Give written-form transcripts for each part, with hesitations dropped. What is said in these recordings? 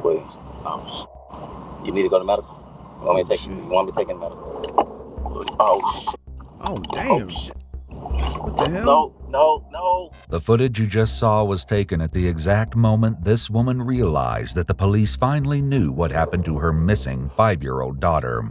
Wait. You need to go to medical? You want me to take in medical? Oh, shit. Oh, damn. Oh, shit. What the hell? No. The footage you just saw was taken at the exact moment this woman realized that the police finally knew what happened to her missing 5-year-old daughter.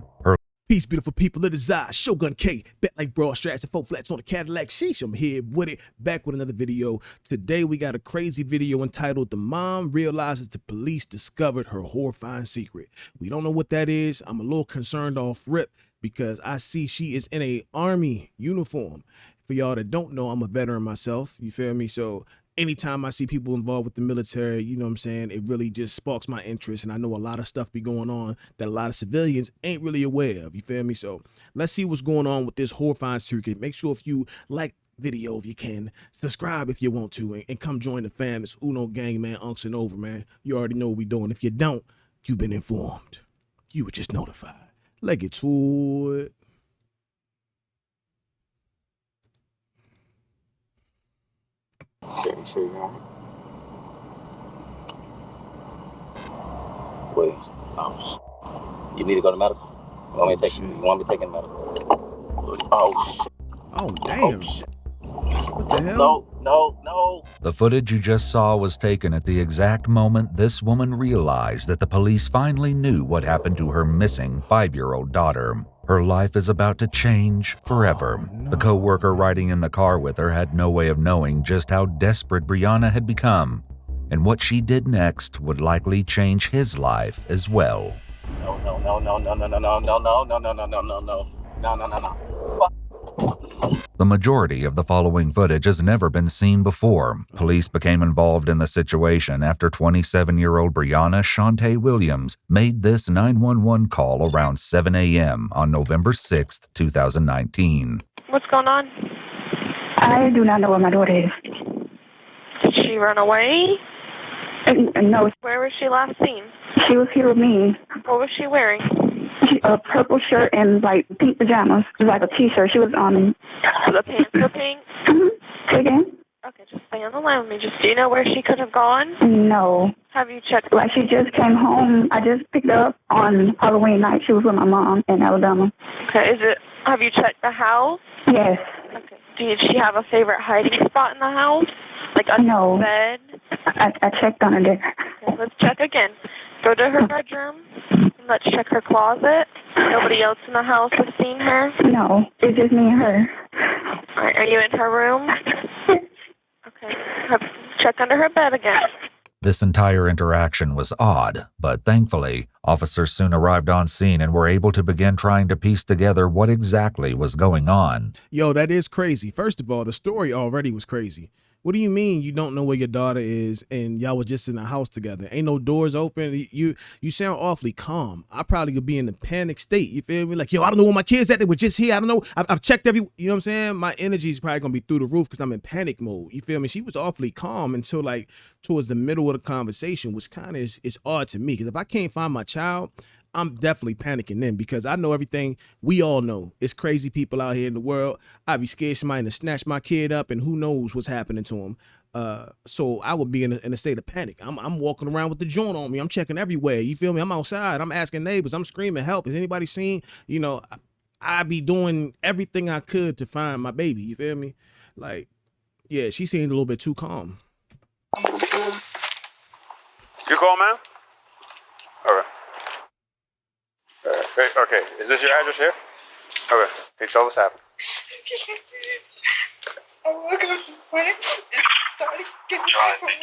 Peace, beautiful people. It is I, Shogun K, back like broad strats and 4 flats on the Cadillac. Sheesh, I'm here with it, back with another video. Today we got a crazy video entitled "The Mom Realizes the Police Discovered Her Horrifying Secret." We don't know what that is. I'm a little concerned off rip because I see she is in a army uniform. For y'all that don't know, I'm a veteran myself, you feel me? So anytime I see people involved with the military, you know what I'm saying, it really just sparks my interest. And I know a lot of stuff be going on that a lot of civilians ain't really aware of, you feel me? So let's see what's going on with this horrifying secret. Make sure if you like video, if you can, subscribe if you want to, and come join the fam. It's Uno Gang, man, Unks and over, man. You already know what we doing. If you don't, you've been informed. You were just notified. Let's get to it. Sure, you want me? Wait. You need to go to medical? You want me to take in medical? Oh, shit. Oh, damn. What the hell? No. The footage you just saw was taken at the exact moment this woman realized that the police finally knew what happened to her missing 5-year-old daughter. Her life is about to change forever. The co-worker riding in the car with her had no way of knowing just how desperate Briana had become, and what she did next would likely change his life as well. No. Fuck. The majority of the following footage has never been seen before. Police became involved in the situation after 27-year-old Briana Shantae Williams made this 911 call around 7 a.m. on November 6th, 2019. What's going on? I do not know where my daughter is. Did she run away? No. Where was she last seen? She was here with me. What was she wearing? A purple shirt and like pink pajamas, like a t-shirt. She was The pants were pink? Say again? Okay, just stay on the line with me. Do you know where she could have gone? No. Have you checked? Like she just came home. I just picked her up on Halloween night. She was with my mom in Alabama. Okay, have you checked the house? Yes. Okay. Did she have a favorite hiding spot in the house? Like under the bed? I checked on her there. Okay, let's check again. Go to her bedroom. Let's check her closet. Nobody else in the house has seen her? No, it's just me and her. All right, are you in her room? Okay. Check under her bed again. This entire interaction was odd, but thankfully, officers soon arrived on scene and were able to begin trying to piece together what exactly was going on. Yo, that is crazy. First of all, the story already was crazy. What do you mean you don't know where your daughter is and y'all were just in the house together? Ain't no doors open. You sound awfully calm. I probably could be in a panic state. You feel me? Like, yo, I don't know where my kids at. They were just here. I don't know. I've checked you know what I'm saying? My energy is probably going to be through the roof because I'm in panic mode. You feel me? She was awfully calm until like towards the middle of the conversation, which kind of is odd to me because if I can't find my child, I'm definitely panicking then because I know everything we all know. It's crazy people out here in the world. I'd be scared somebody to snatch my kid up and who knows what's happening to him. So I would be in a state of panic. I'm walking around with the joint on me. I'm checking everywhere. You feel me? I'm outside. I'm asking neighbors. I'm screaming, help. Has anybody seen? You know, I'd be doing everything I could to find my baby. You feel me? Like, yeah, she seemed a little bit too calm. You call, man? All right. Okay, is this your address here? Okay, hey, tell what's happened. I'm looking at this morning. It started getting away from me.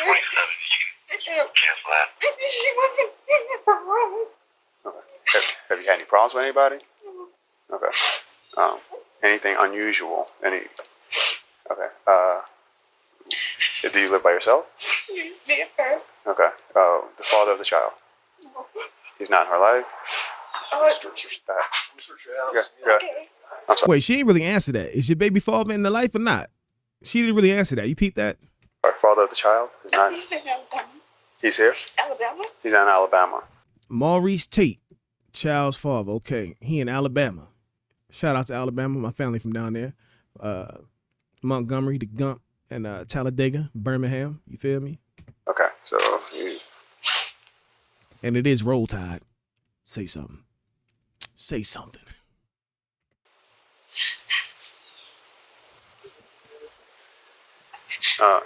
Cancel that. She wasn't in the room. Okay. Have you had any problems with anybody? Okay. Anything unusual? Okay. Do you live by yourself? Just me and her. Okay. The father of the child? No. He's not in her life? Okay. I'm sorry. Wait, she didn't really answer that. Is your baby father in the life or not? She didn't really answer that. You peeped that? Father of the child is not. He's in Alabama. He's here? Alabama? He's in Alabama. Maurice Tate, child's father. Okay, he in Alabama. Shout out to Alabama, my family from down there. Montgomery, the Gump, and Talladega, Birmingham. You feel me? Okay, so you And it is Roll Tide. Say something. Say something.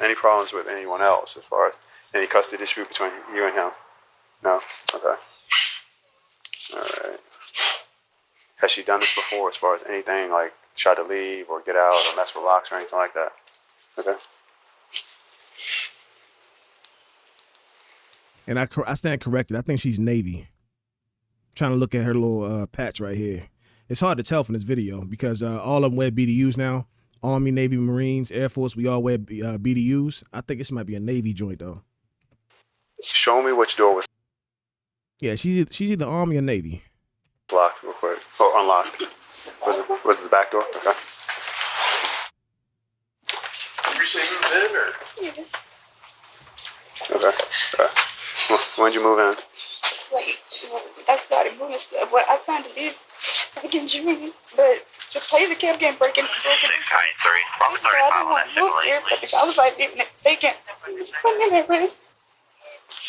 Any problems with anyone else as far as any custody dispute between you and him? No? Okay. All right. Has she done this before as far as anything like try to leave or get out or mess with locks or anything like that? Okay. And I stand corrected. I think she's Navy. I'm trying to look at her little patch right here. It's hard to tell from this video because all of them wear BDUs now. Army, Navy, Marines, Air Force, we all wear BDUs. I think this might be a Navy joint though. Show me which door was Yeah, she's either Army or Navy. locked real quick. Or unlocked. Was it the back door? Okay. You say moved in or? Yes. Okay. When did you move in? Like, I started moving stuff. Well, I signed a lease like in June, but the place kept getting broken. So I didn't want to move there, but the guy was like, leaving it vacant. Just putting in at risk.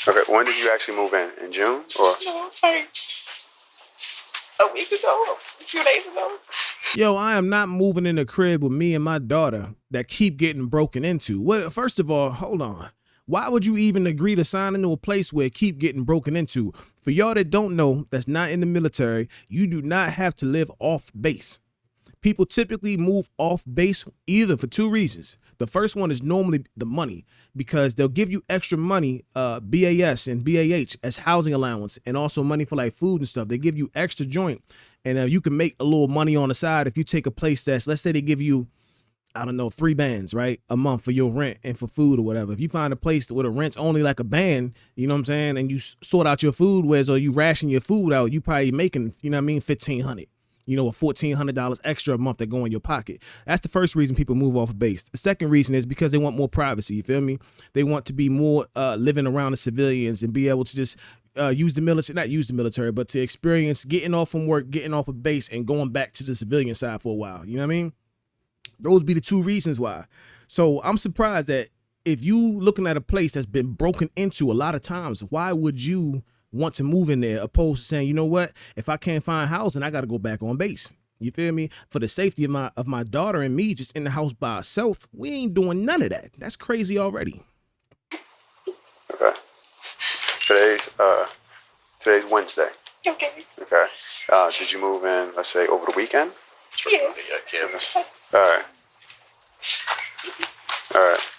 Okay. When did you actually move in? In June or? No, like a week ago, a few days ago. Yo, I am not moving in a crib with me and my daughter that keep getting broken into. Well, first of all, hold on. Why would you even agree to sign into a place where it keep getting broken into? For y'all that don't know, that's not in the military, you do not have to live off base. People typically move off base either for two reasons. The first one is normally the money, because they'll give you extra money, BAS and BAH as housing allowance, and also money for like food and stuff. They give you extra joint, and you can make a little money on the side if you take a place that's, let's say they give you, I don't know, 3 bands, right, a month for your rent and for food or whatever. If you find a place where the rent's only like a band, you know what I'm saying, and you sort out your food, whereas or you ration your food out, you probably making, you know what I mean, $1,500. You know, $1,400 extra a month that go in your pocket. That's the first reason people move off of base. The second reason is because they want more privacy. You feel me? They want to be more living around the civilians and be able to just use the military, not use the military, but to experience getting off from work, getting off of base and going back to the civilian side for a while. You know what I mean? Those be the two reasons why. So I'm surprised that if you looking at a place that's been broken into a lot of times, why would you want to move in there opposed to saying, you know what, if I can't find housing, I got to go back on base. You feel me? For the safety of my daughter and me just in the house by herself, we ain't doing none of that. That's crazy already. Okay. Today's Wednesday. Okay. Okay. Did you move in, let's say, over the weekend? Yeah. All right. All right.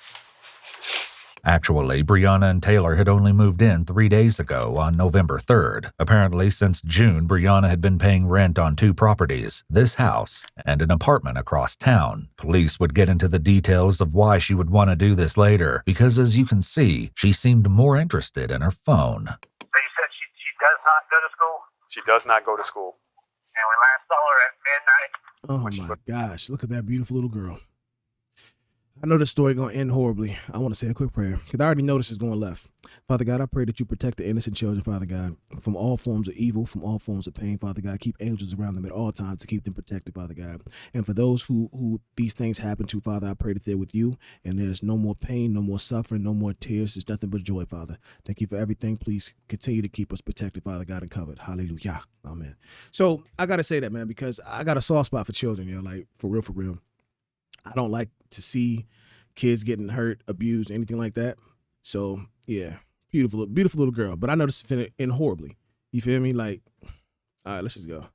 Actually, Briana and Taylor had only moved in 3 days ago on November 3rd. Apparently, since June, Briana had been paying rent on 2 properties, this house and an apartment across town. Police would get into the details of why she would want to do this later, because as you can see, she seemed more interested in her phone. So you said she does not go to school? She does not go to school. And we last saw her at midnight. Oh my gosh, look at that beautiful little girl. I know this story going to end horribly. I want to say a quick prayer because I already know this is going left. Father God, I pray that you protect the innocent children, Father God, from all forms of evil, from all forms of pain, Father God. Keep angels around them at all times to keep them protected, Father God. And for those who these things happen to, Father, I pray that they're with you and there's no more pain, no more suffering, no more tears. There's nothing but joy, Father. Thank you for everything. Please continue to keep us protected, Father God, and covered. Hallelujah. Amen. So I got to say that, man, because I got a soft spot for children, you know, like for real, for real. I don't like to see kids getting hurt, abused, anything like that. So yeah, beautiful little girl. But I know this is finna end horribly. You feel me? Like, all right, let's just go.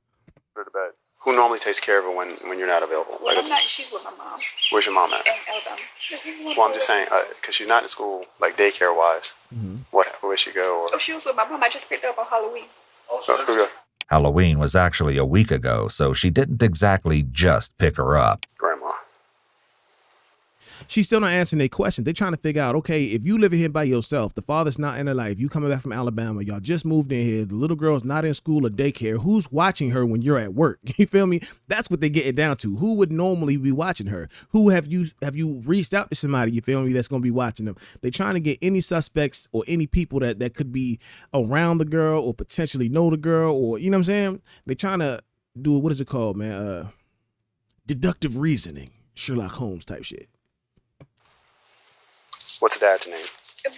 Go to bed. Who normally takes care of her when you're not available? Well, I'm not. She's with my mom Where's your mom at? in Alabama. Well, I'm just saying, because she's not in school, like daycare wise. Where she go? Oh, she was with my mom. I just picked her up on Halloween. Okay. Halloween was actually a week ago, so she didn't exactly just pick her up. Grandma. She's still not answering their question. They're trying to figure out, okay, if you living here by yourself, the father's not in her life, you coming back from Alabama, y'all just moved in here, the little girl's not in school or daycare, who's watching her when you're at work? You feel me? That's what they get it down to. Who would normally be watching her? Who have you reached out to somebody, you feel me, that's going to be watching them? They're trying to get any suspects or any people that could be around the girl or potentially know the girl, or, you know what I'm saying? They're trying to do, what is it called, man? Deductive reasoning, Sherlock Holmes type shit. What's the dad's name?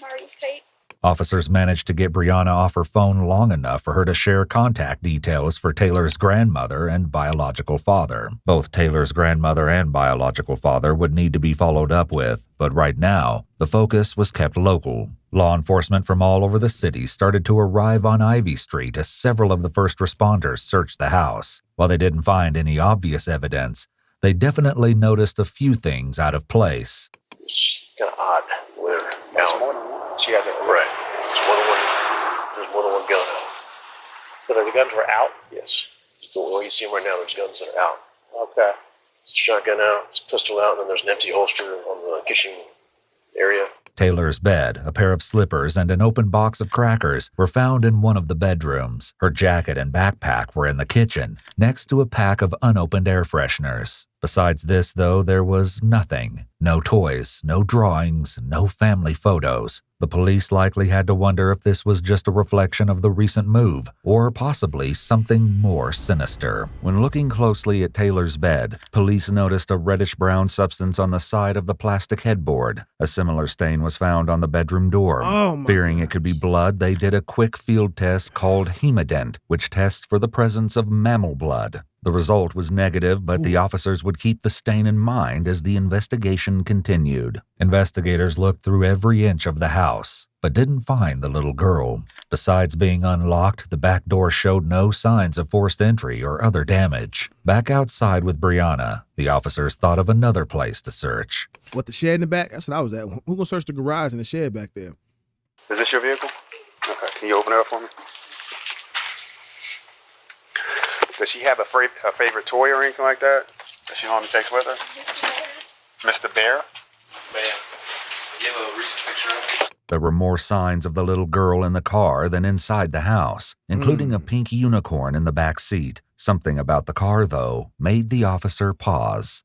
Marius Tate. Officers managed to get Briana off her phone long enough for her to share contact details for Taylor's grandmother and biological father. Both Taylor's grandmother and biological father would need to be followed up with, but right now, the focus was kept local. Law enforcement from all over the city started to arrive on Ivy Street as several of the first responders searched the house. While they didn't find any obvious evidence, they definitely noticed a few things out of place. It's kind of odd with her. That's more than one. She had that. Right. There's more than one gun out. So the guns were out? Yes. The way you see them right now, there's guns that are out. Okay. It's a shotgun out, it's a pistol out, and then there's an empty holster on the kitchen area. Taylor's bed, a pair of slippers, and an open box of crackers were found in one of the bedrooms. Her jacket and backpack were in the kitchen, next to a pack of unopened air fresheners. Besides this, though, there was nothing. No toys, no drawings, no family photos. The police likely had to wonder if this was just a reflection of the recent move, or possibly something more sinister. When looking closely at Taylor's bed, police noticed a reddish-brown substance on the side of the plastic headboard. A similar stain was found on the bedroom door. Fearing it could be blood, they did a quick field test called hemodent, which tests for the presence of mammal blood. The result was negative, but the officers would keep the stain in mind as the investigation continued. Investigators looked through every inch of the house, but didn't find the little girl. Besides being unlocked, the back door showed no signs of forced entry or other damage. Back outside with Briana, the officers thought of another place to search. What, the shed in the back? That's what I was at. Who gonna search the garage and the shed back there? Is this your vehicle? Okay. Can you open it up for me? Does she have a favorite toy or anything like that she normally takes with her? Mr. Bear? Man, you have a recent picture of it? There were more signs of the little girl in the car than inside the house, including a pink unicorn in the back seat. Something about the car, though, made the officer pause.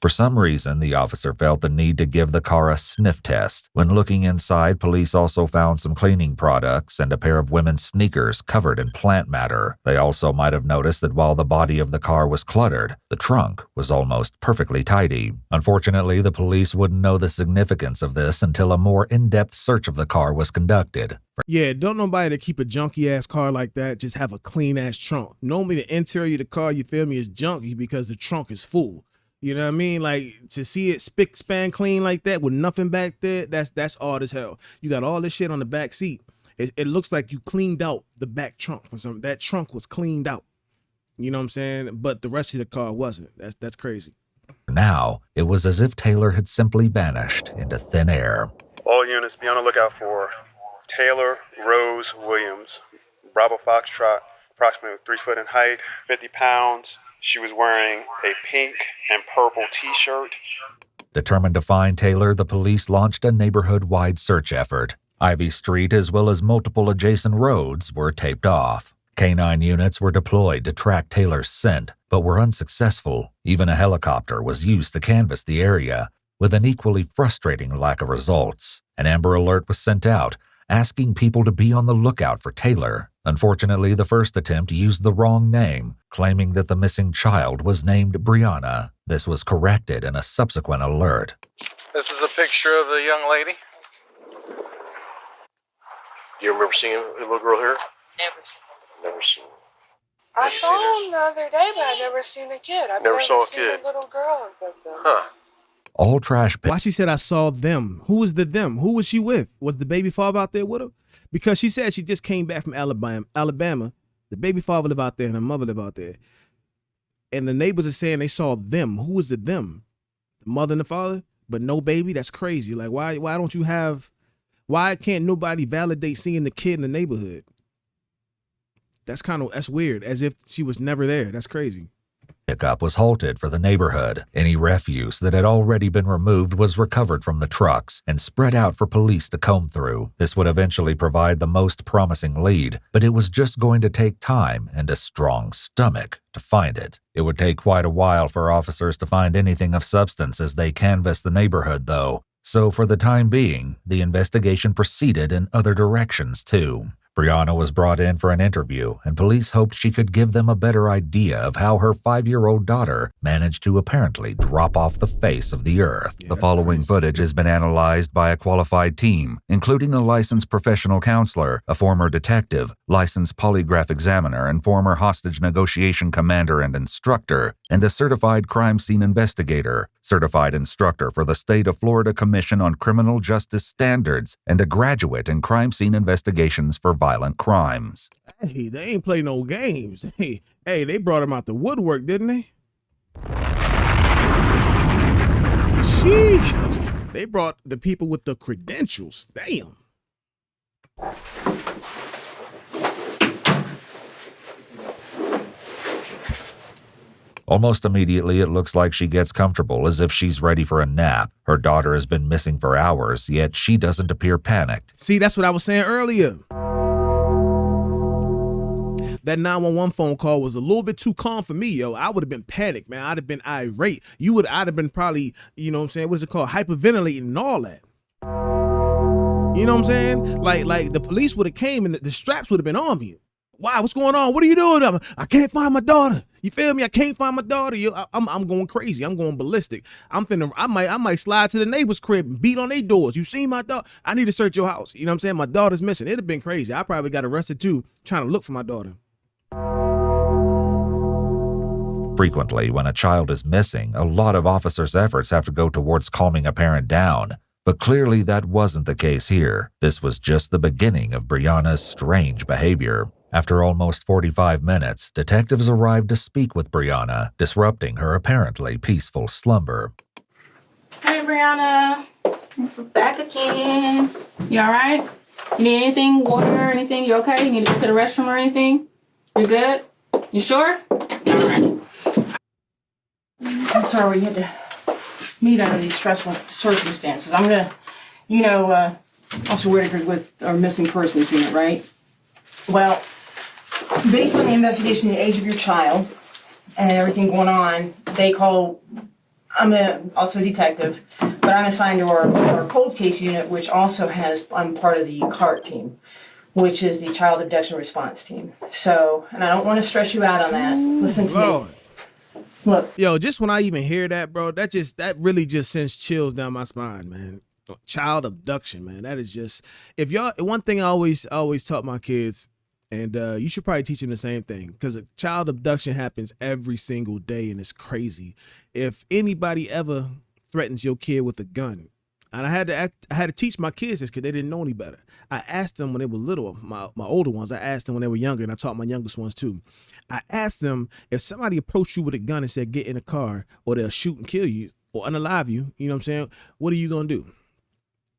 For some reason, the officer felt the need to give the car a sniff test. When looking inside, police also found some cleaning products and a pair of women's sneakers covered in plant matter. They also might have noticed that while the body of the car was cluttered, the trunk was almost perfectly tidy. Unfortunately, the police wouldn't know the significance of this until a more in-depth search of the car was conducted. Yeah, don't nobody that keep a junky-ass car like that just have a clean-ass trunk. Normally, the interior of the car, you feel me, is junky because the trunk is full. You know what I mean? Like, to see it spick span clean like that with nothing back there, that's odd as hell. You got all this shit on the back seat. It looks like you cleaned out the back trunk for something. That trunk was cleaned out. You know what I'm saying? But the rest of the car wasn't. That's crazy. Now, it was as if Taylor had simply vanished into thin air. All units be on the lookout for Taylor Rose Williams, Bravo Foxtrot, approximately 3 foot in height, 50 pounds. She was wearing a pink and purple t-shirt. Determined to find Taylor, the police launched a neighborhood-wide search effort. Ivy Street, as well as multiple adjacent roads, were taped off. Canine units were deployed to track Taylor's scent, but were unsuccessful. Even a helicopter was used to canvass the area, with an equally frustrating lack of results. An Amber Alert was sent out, asking people to be on the lookout for Taylor. Unfortunately, the first attempt used the wrong name, claiming that the missing child was named Briana. This was corrected in a subsequent alert. This is a picture of the young lady. Do you remember seeing a little girl here? Never seen Never seen her. I saw him the other day, but I never seen a kid. I've Never saw a seen kid. a little girl. But Huh. All trash Why she said I saw them? Who was the them? Who was she with? Was the baby father out there with her? Because she said she just came back from Alabama. The baby father live out there and her mother live out there. And the neighbors are saying they saw them. Who was the them? The mother and the father? But no baby? That's crazy. Like, why don't you have... Why can't nobody validate seeing the kid in the neighborhood? That's weird. As if she was never there. That's crazy. Pickup was halted for the neighborhood. Any refuse that had already been removed was recovered from the trucks and spread out for police to comb through. This would eventually provide the most promising lead, but it was just going to take time and a strong stomach to find it. It would take quite a while for officers to find anything of substance as they canvassed the neighborhood, though. So for the time being, the investigation proceeded in other directions, too. Briana was brought in for an interview, and police hoped she could give them a better idea of how her 5-year-old daughter managed to apparently drop off the face of the earth. The following footage has been analyzed by a qualified team, including a licensed professional counselor, a former detective, licensed polygraph examiner and former hostage negotiation commander and instructor, and a certified crime scene investigator, certified instructor for the State of Florida Commission on Criminal Justice Standards, and a graduate in crime scene investigations for violent crimes. Hey, they ain't play no games. Hey, they brought him out the woodwork, didn't they? Jeez, they brought the people with the credentials. Damn. Almost immediately, it looks like she gets comfortable, as if she's ready for a nap. Her daughter has been missing for hours, yet she doesn't appear panicked. See, that's what I was saying earlier. That 911 phone call was a little bit too calm for me, yo. I would have been panicked, man. I'd have been irate. I'd have been probably, you know what I'm saying, what's it called, hyperventilating and all that. You know what I'm saying? Like the police would have came and the straps would have been on me. Why? What's going on? What are you doing? I can't find my daughter. You feel me? I can't find my daughter. I'm going crazy. I'm going ballistic. I might slide to the neighbor's crib and beat on their doors. You see my daughter? I need to search your house. You know what I'm saying? My daughter's missing. It'd have been crazy. I probably got arrested too, trying to look for my daughter. Frequently, when a child is missing, a lot of officers' efforts have to go towards calming a parent down. But clearly that wasn't the case here. This was just the beginning of Briana's strange behavior. After almost 45 minutes, detectives arrived to speak with Briana, disrupting her apparently peaceful slumber. Hey, Briana. We're back again. You all right? You need anything? Water or anything? You okay? You need to go to the restroom or anything? You good? You sure? All right. I'm sorry we had to meet under these stressful circumstances. I'm going to, Officer Whitaker's with our missing persons unit, right? Well, based on the investigation, the age of your child, and everything going on, I'm also a detective, but I'm assigned to our cold case unit, which also I'm part of the CART team, which is the Child Abduction Response Team. So, and I don't want to stress you out on that. Listen to me. Look. Yo, just when I even hear that, bro, that really just sends chills down my spine, man. Child abduction, man. That is just, one thing I always taught my kids, and you should probably teach them the same thing, because a child abduction happens every single day, and it's crazy. If anybody ever threatens your kid with a gun, and I had to teach my kids this because they didn't know any better. I asked them when they were little, my older ones, I asked them when they were younger, and I taught my youngest ones too. I asked them, if somebody approached you with a gun and said, get in a car, or they'll shoot and kill you, or unalive you, you know what I'm saying? What are you going to do?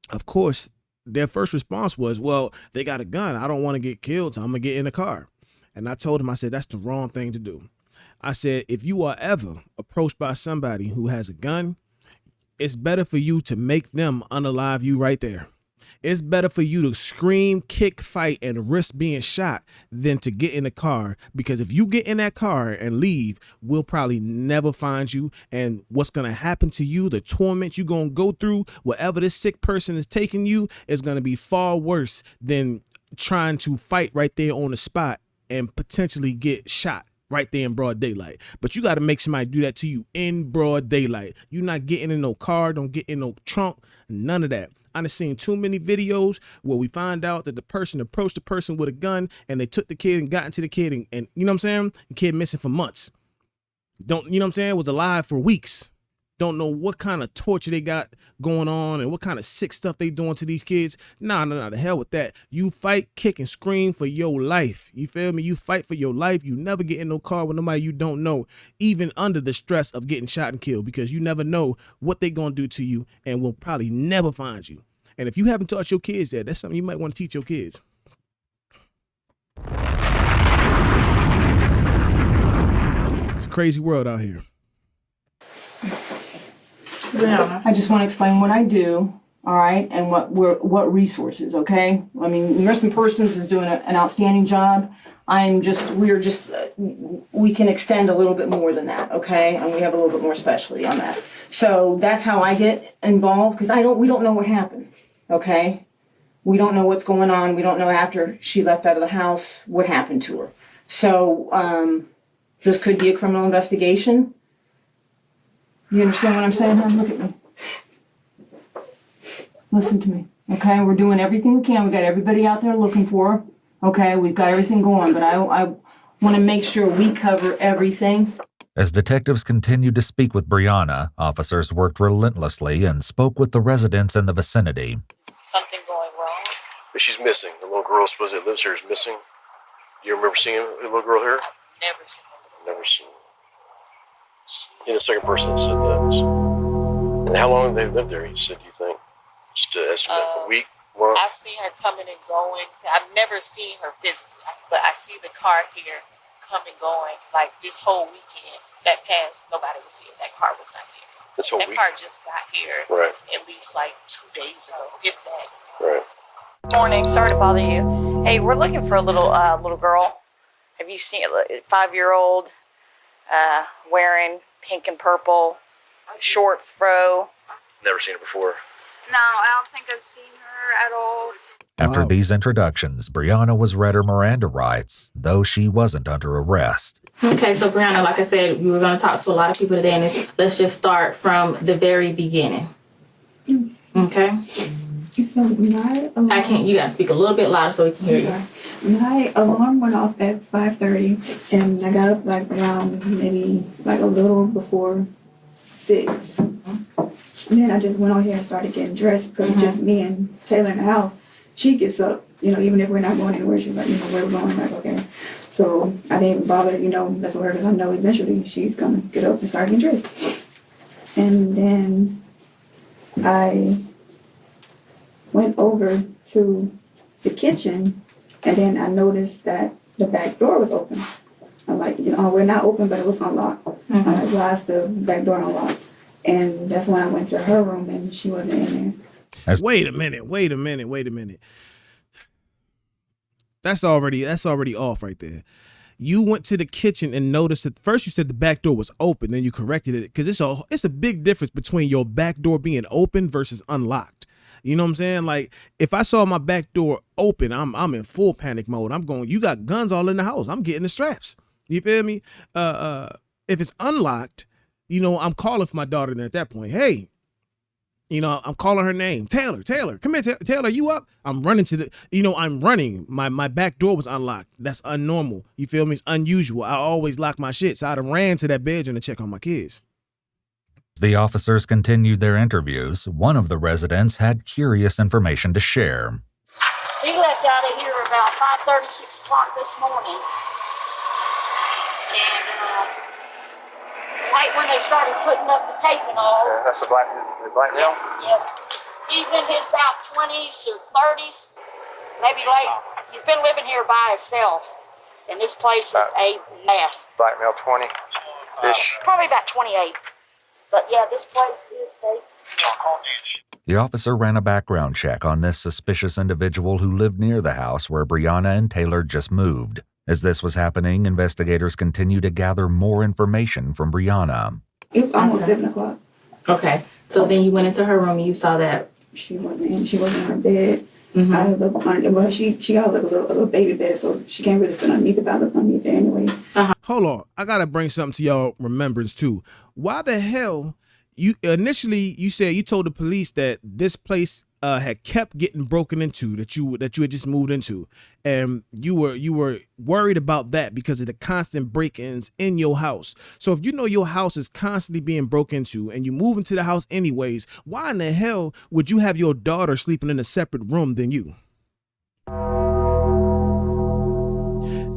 Of course, their first response was, well, they got a gun. I don't want to get killed, so I'm going to get in a car. And I told them, I said, that's the wrong thing to do. I said, if you are ever approached by somebody who has a gun, it's better for you to make them unalive you right there. It's better for you to scream, kick, fight, and risk being shot than to get in a car, because if you get in that car and leave, we'll probably never find you. And what's going to happen to you, the torment you're going to go through, wherever this sick person is taking you, is going to be far worse than trying to fight right there on the spot and potentially get shot right there in broad daylight. But you got to make somebody do that to you in broad daylight. You're not getting in no car, don't get in no trunk, none of that. I've seen too many videos where we find out that the person approached the person with a gun and they took the kid and got into the kid and you know what I'm saying? The kid missing for months. You know what I'm saying? Was alive for weeks. Don't know what kind of torture they got going on and what kind of sick stuff they doing to these kids. Nah, the hell with that. You fight, kick, and scream for your life. You feel me? You fight for your life. You never get in no car with nobody you don't know, even under the stress of getting shot and killed, because you never know what they gonna do to you and will probably never find you. And if you haven't taught your kids that, that's something you might want to teach your kids. It's a crazy world out here. Yeah. I just want to explain what I do, all right, and what resources, okay? I mean, Missing Persons is doing an outstanding job. We can extend a little bit more than that, okay? And we have a little bit more specialty on that. So that's how I get involved, because we don't know what happened, okay? We don't know what's going on. We don't know after she left out of the house what happened to her. So this could be a criminal investigation. You understand what I'm saying, hon? Look at me. Listen to me, okay? We're doing everything we can. We got everybody out there looking for her, okay? We've got everything going, but I want to make sure we cover everything. As detectives continued to speak with Briana, officers worked relentlessly and spoke with the residents in the vicinity. Something going wrong? She's missing. The little girl supposedly that lives here is missing. Do you remember seeing a little girl here? I've never seen her. Never seen her. You're the second person that said that. And how long have they lived there, you said, do you think? Just to estimate, a week, month? I've seen her coming and going. I've never seen her physically, but I see the car here coming, going. Like this whole weekend that passed, nobody was here. That car was not here. That car just got here at least like 2 days ago, if that. Right. Morning. Sorry to bother you. Hey, we're looking for a little girl. Have you seen a 5-year-old wearing pink and purple, short fro? Never seen her before. No, I don't think I've seen her at all. After these introductions, Briana was read her Miranda rights, though she wasn't under arrest. Okay, so Briana, like I said, we were going to talk to a lot of people today, and let's just start from the very beginning. Okay? So I can't. You got to speak a little bit louder so we can hear you. My alarm went off at 5:30, and I got up like around maybe like a little before 6. And then I just went on here and started getting dressed because it's just me and Taylor in the house. She gets up, even if we're not going anywhere, she's like, where we're going, like, okay. So I didn't even bother, messing with her because I know eventually she's gonna get up and start getting dressed. And then I went over to the kitchen, and then I noticed that the back door was open. I'm like, we're not open, but it was unlocked. I'm like, why is the back door unlocked? And that's when I went to her room, and she wasn't in there. Wait a minute. That's already off right there. You went to the kitchen and noticed that first you said the back door was open, then you corrected it because it's a big difference between your back door being open versus unlocked. You know what I'm saying? Like if I saw my back door open, I'm in full panic mode. I'm going, you got guns all in the house. I'm getting the straps. You feel me? If it's unlocked, I'm calling for my daughter. And at that point, hey, I'm calling her name. Taylor, come here, Taylor, you up? I'm running to I'm running. My back door was unlocked. That's unnormal. You feel me? It's unusual. I always lock my shit. So I ran to that bedroom to check on my kids. As the officers continued their interviews, one of the residents had curious information to share. He left out of here about 5:30, 6 o'clock this morning. And right when they started putting up the tape and all. That's the black male? Yep. He's in his about 20s or 30s, maybe late. He's been living here by himself, and this place is a mess. Black male, 20-ish? Probably about 28. But yeah, this place is a mess. The officer ran a background check on this suspicious individual who lived near the house where Briana and Taylor just moved. As this was happening, investigators continued to gather more information from Briana. It was almost 7 o'clock. Okay. So then you went into her room and you saw that she wasn't in her bed. I looked under, well, she got like a little baby bed, so she can't really fit underneath it, but I looked underneath there anyways. Hold on. I got to bring something to y'all remembrance too. Why the hell you said you told the police that this place had kept getting broken into, that you had just moved into, and you were worried about that because of the constant break-ins in your house. So if you know your house is constantly being broken into and you move into the house anyways, why in the hell would you have your daughter sleeping in a separate room than you?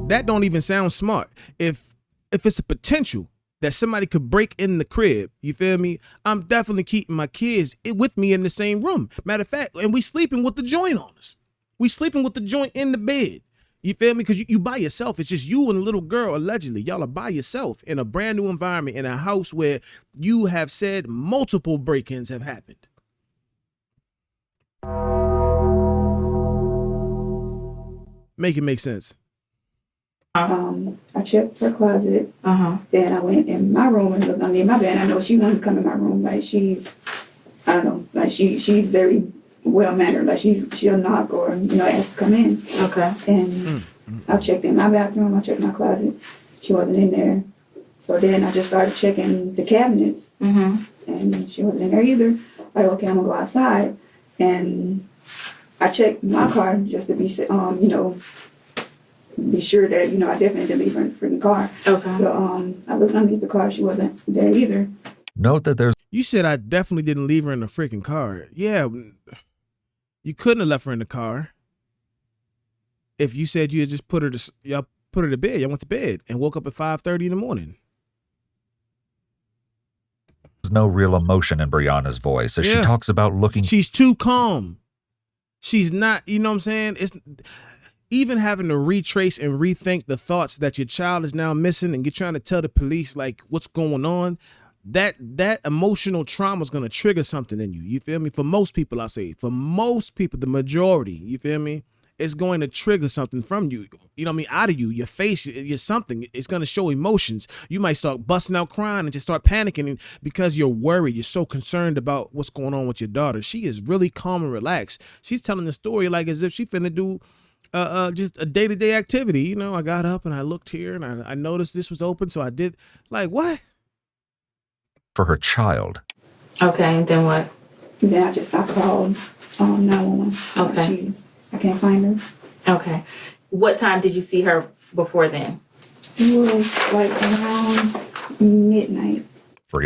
That don't even sound smart. If it's a potential that somebody could break in the crib, you feel me? I'm definitely keeping my kids with me in the same room. Matter of fact, and we sleeping with the joint on us. We sleeping with the joint in the bed. You feel me? Because you by yourself. It's just you and a little girl, allegedly. Y'all are by yourself in a brand new environment in a house where you have said multiple break-ins have happened. Make it make sense. I checked her closet. Then I went in my room and looked underneath my bed. I know she wanted to come in my room. Like she's very well mannered. Like she'll knock or ask to come in. Okay. And I checked in my bathroom. I checked my closet. She wasn't in there. So then I just started checking the cabinets, and she wasn't in there either. Like, okay, I'm gonna go outside, and I checked my car just to be be sure that I definitely didn't leave her in the freaking car. Okay. So I looked underneath the car. She wasn't there either. Note that there's. You said I definitely didn't leave her in the freaking car. Yeah, you couldn't have left her in the car. If you said you had just put her to bed, y'all went to bed and woke up at 5:30 in the morning. There's no real emotion in Briana's voice as she talks about looking. She's too calm. She's not, you know what I'm saying? It's even having to retrace and rethink the thoughts that your child is now missing, and you're trying to tell the police like what's going on. That emotional trauma is going to trigger something in you. You feel me? For most people, I say, for most people, the majority, you feel me? It's going to trigger something from you. You know what I mean? Out of you, your face, your something. It's going to show emotions. You might start busting out crying and just start panicking because you're worried. You're so concerned about what's going on with your daughter. She is really calm and relaxed. She's telling the story like as if she finna do just a day-to-day activity. I got up and I looked here and I noticed this was open, so I did. Like, what? For her child. Okay, and then what? Then I called 911. Okay. I can't find her. Okay. What time did you see her before then? It was like around midnight.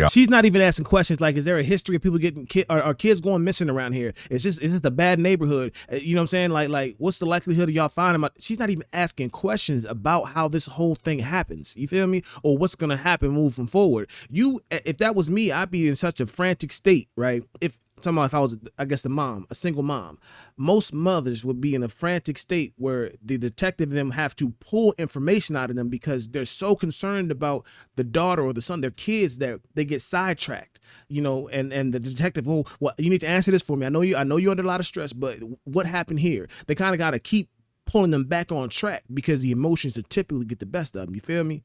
She's not even asking questions like, is there a history of people getting are kids going missing around here? It's just a bad neighborhood. You know what I'm saying? Like what's the likelihood of y'all finding them? She's not even asking questions about how this whole thing happens. You feel me? Or what's gonna happen moving forward. If that was me, I'd be in such a frantic state, right? If I was, I guess, a single mom, most mothers would be in a frantic state where the detective and them have to pull information out of them because they're so concerned about the daughter or the son, their kids, that they get sidetracked, and the detective, well, you need to answer this for me. I know you're under a lot of stress, but what happened here? They kind of got to keep pulling them back on track because the emotions that typically get the best of them. You feel me?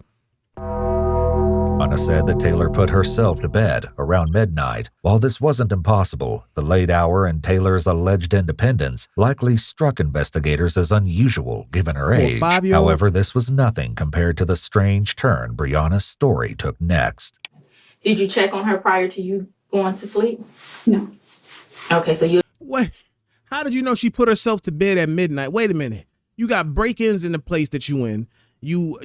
Briana said that Taylor put herself to bed around midnight. While this wasn't impossible, the late hour and Taylor's alleged independence likely struck investigators as unusual given her age. However, this was nothing compared to the strange turn Briana's story took next. Did you check on her prior to you going to sleep? No. Okay, so you... Wait, how did you know she put herself to bed at midnight? Wait a minute. You got break-ins in the place that you in.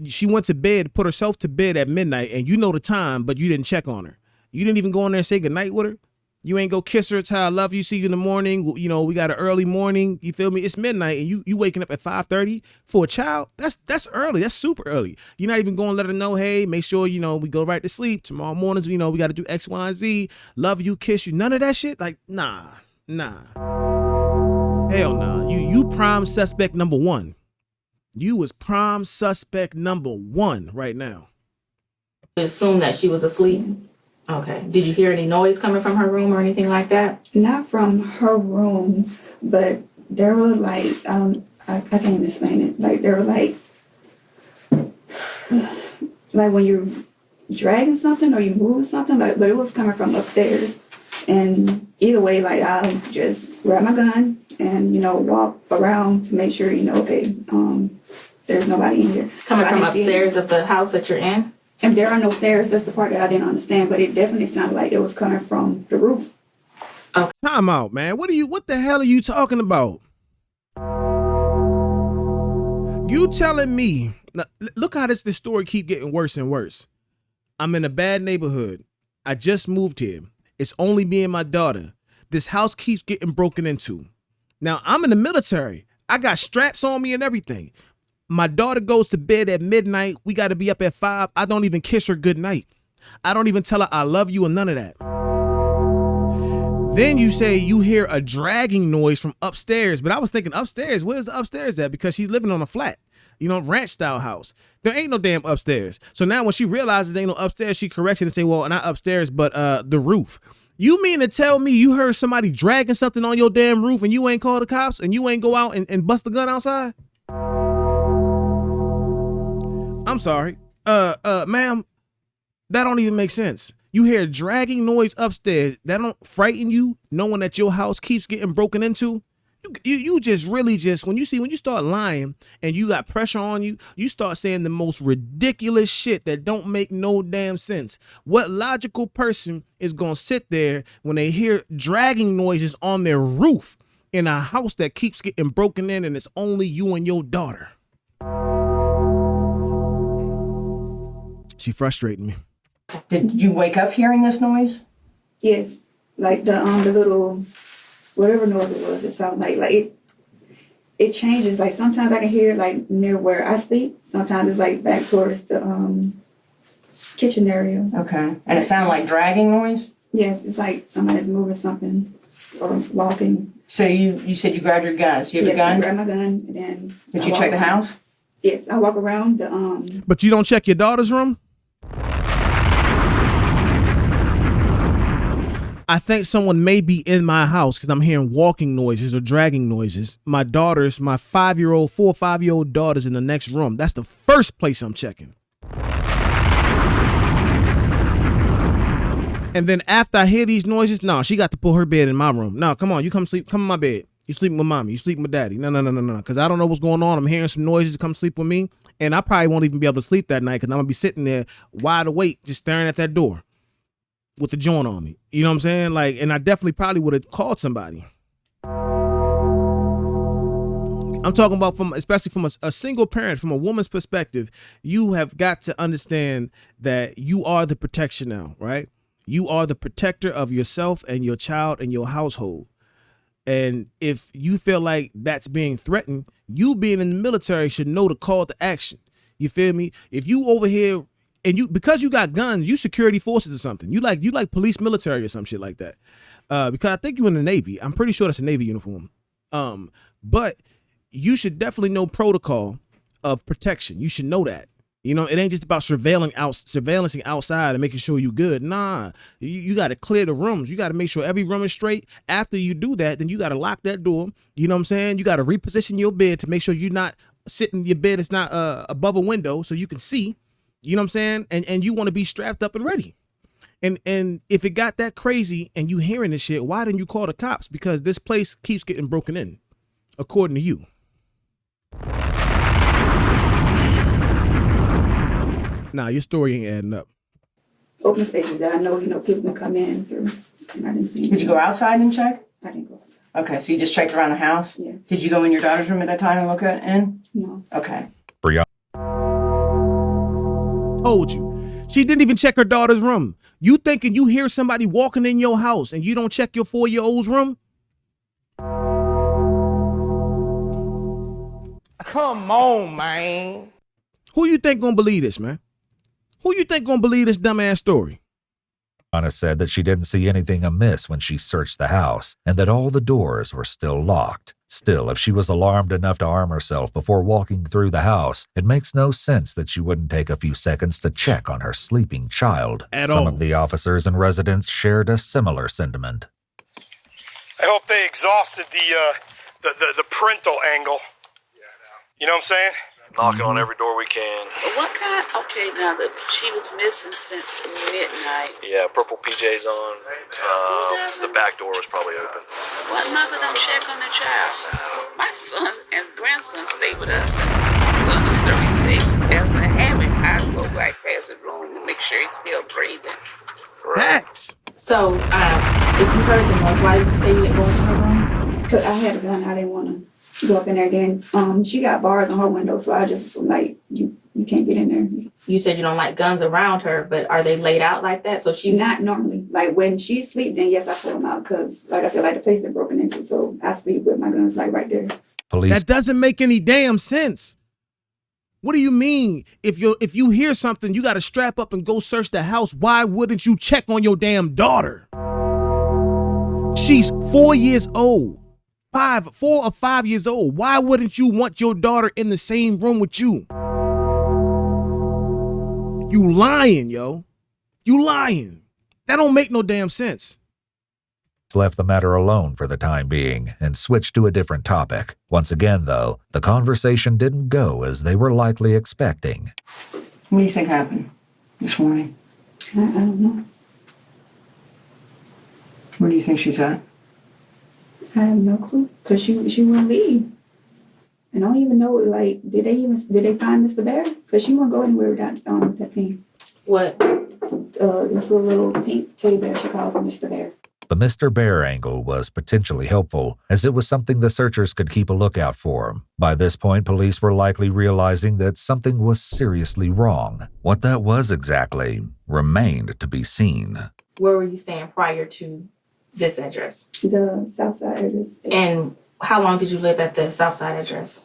She went to bed, put herself to bed at midnight, and you know the time, but you didn't check on her. You didn't even go in there and say goodnight with her. You ain't go kiss her, tell her I love you, see you in the morning. We got an early morning. You feel me? It's midnight, and you waking up at 5:30 for a child. That's early. That's super early. You're not even going to let her know, hey, make sure we go right to sleep tomorrow mornings. We got to do X, Y, and Z. Love you, kiss you. None of that shit. Like nah. Hell nah. You prime suspect number one. You was prime suspect number one right now. Assume that she was asleep. Okay. Did you hear any noise coming from her room or anything like that? Not from her room, but there were like, I can't even explain it. Like there were like when you're dragging something or you moving something, but it was coming from upstairs. And either way, like I'll just grab my gun and, walk around to make sure, okay, there's nobody in here. Coming from upstairs of the house that you're in? And there are no stairs. That's the part that I didn't understand, but it definitely sounded like it was coming from the roof. Okay. Time out, man. What the hell are you talking about? You telling me, look how this story keep getting worse and worse. I'm in a bad neighborhood. I just moved here. It's only me and my daughter. This house keeps getting broken into. Now, I'm in the military. I got straps on me and everything. My daughter goes to bed at midnight. We got to be up at 5. I don't even kiss her good night. I don't even tell her I love you or none of that. Then you say you hear a dragging noise from upstairs. But I was thinking upstairs. Where's the upstairs at? Because she's living on a flat, ranch style house. There ain't no damn upstairs. So now when she realizes there ain't no upstairs, she corrects it and say, well, not upstairs, but the roof. You mean to tell me you heard somebody dragging something on your damn roof and you ain't call the cops and you ain't go out and bust the gun outside? I'm sorry. Ma'am, that don't even make sense. You hear dragging noise upstairs. That don't frighten you, knowing that your house keeps getting broken into? You just really just, when you start lying and you got pressure on you, you start saying the most ridiculous shit that don't make no damn sense. What logical person is going to sit there when they hear dragging noises on their roof in a house that keeps getting broken in and it's only you and your daughter? She frustrating me. Did you wake up hearing this noise? Yes, like the little whatever noise it was. It sounded like it changes. Like sometimes I can hear like near where I sleep. Sometimes it's like back towards the kitchen area. Okay, and it sounded like dragging noise. Yes, it's like somebody's moving something or walking. So you said you grabbed your guns. You have your gun? I grabbed my gun and then. Did you check the house? Yes, I walk around the But you don't check your daughter's room? I think someone may be in my house because I'm hearing walking noises or dragging noises. My 4 or 5-year-old daughter's in the next room. That's the first place I'm checking. And then after I hear these noises, she got to pull her bed in my room. No, come on, you come sleep. Come in my bed. You sleeping with mommy. You sleeping with daddy. No. Because I don't know what's going on. I'm hearing some noises. Come sleep with me. And I probably won't even be able to sleep that night because I'm going to be sitting there wide awake just staring at that door with the joint on me. You know what I'm saying? Like, and I definitely probably would have called somebody. I'm talking about especially from a single parent, from a woman's perspective. You have got to understand that you are the protection now, right? You are the protector of yourself and your child and your household. And if you feel like that's being threatened, you being in the military should know the call to action. You feel me? If you over here and because you got guns, you security forces or something. You like police military or some shit like that. Because I think you in the Navy. I'm pretty sure that's a Navy uniform. But you should definitely know protocol of protection. You should know that. You know, it ain't just about surveillancing outside and making sure you good. Nah, you got to clear the rooms. You got to make sure every room is straight. After you do that, then you got to lock that door. You know what I'm saying? You got to reposition your bed to make sure you're not sitting, your bed is not above a window so you can see. You know what I'm saying? And you want to be strapped up and ready. And if it got that crazy and you hearing this shit, why didn't you call the cops? Because this place keeps getting broken in, according to you. Nah, your story ain't adding up. Open spaces that I know, people can come in through, and I didn't see. Did you go outside and check? I didn't go outside. Okay, so you just checked around the house? Yeah. Did you go in your daughter's room at that time and look in? No. Okay. Briana. Told you. She didn't even check her daughter's room. You thinking you hear somebody walking in your house and you don't check your 4-year-old's room? Come on, man. Who you think gonna believe this, man? Who you think gonna believe this dumbass story? Briana said that she didn't see anything amiss when she searched the house and that all the doors were still locked. Still, if she was alarmed enough to arm herself before walking through the house, it makes no sense that she wouldn't take a few seconds to check on her sleeping child. Some of the officers and residents shared a similar sentiment. I hope they exhausted the parental angle. You know what I'm saying? Knocking on every door we can. What kind? Okay, now that she was missing since midnight. Yeah, purple PJs on. The back door was probably open. What mother don't check on the child? My sons and grandsons stay with us, and my son is 36. As a habit, I go right past the room to make sure he's still breathing. Facts. So, if you heard the noise, why did you say you didn't go into her room? Because I had a gun. I didn't want to go up in there. Then she got bars on her window, so I just assumed like you can't get in there. You said you don't like guns around her, but are they laid out like that? So she's not normally. Like when she sleep, then yes, I pull them out because, like I said, like the place they're broken into. So I sleep with my guns like right there. That doesn't make any damn sense. What do you mean? If you hear something, you got to strap up and go search the house. Why wouldn't you check on your damn daughter? She's 4 years old. 4 or 5 years old. Why wouldn't you want your daughter in the same room with you? You lying, yo. You lying. That don't make no damn sense. Left the matter alone for the time being and switched to a different topic. Once again, though, the conversation didn't go as they were likely expecting. What do you think happened this morning? I don't know. Where do you think she's at? I have no clue, because she wouldn't leave. And I don't even know, like, did they find Mr. Bear? Because she won't go anywhere without that thing. What? This little pink teddy bear, she calls him Mr. Bear. The Mr. Bear angle was potentially helpful, as it was something the searchers could keep a lookout for. By this point, police were likely realizing that something was seriously wrong. What that was exactly remained to be seen. Where were you staying prior to this address? The Southside address. And how long did you live at the Southside address?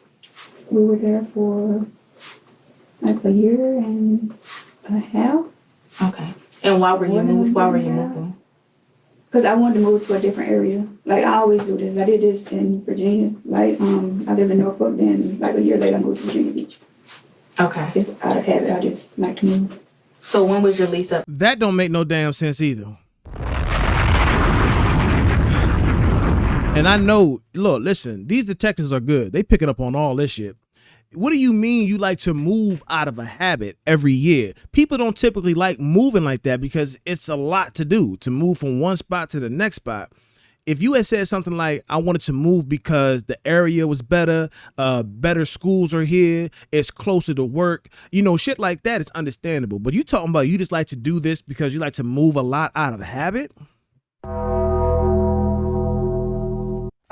We were there for like a year and a half. Okay. And why were you moving? Because I wanted to move to a different area. Like, I always do this. I did this in Virginia. Like, I live in Norfolk, then like a year later I moved to Virginia Beach. Okay. It's out of habit. I just like to move. So when was your lease up? That don't make no damn sense either. And I know, look, listen, these detectives are good. They picking up on all this shit. What do you mean you like to move out of a habit every year? People don't typically like moving like that because it's a lot to do, to move from one spot to the next spot. If you had said something like, I wanted to move because the area was better, better schools are here, it's closer to work, you know, shit like that, it's understandable. But you talking about you just like to do this because you like to move a lot out of habit?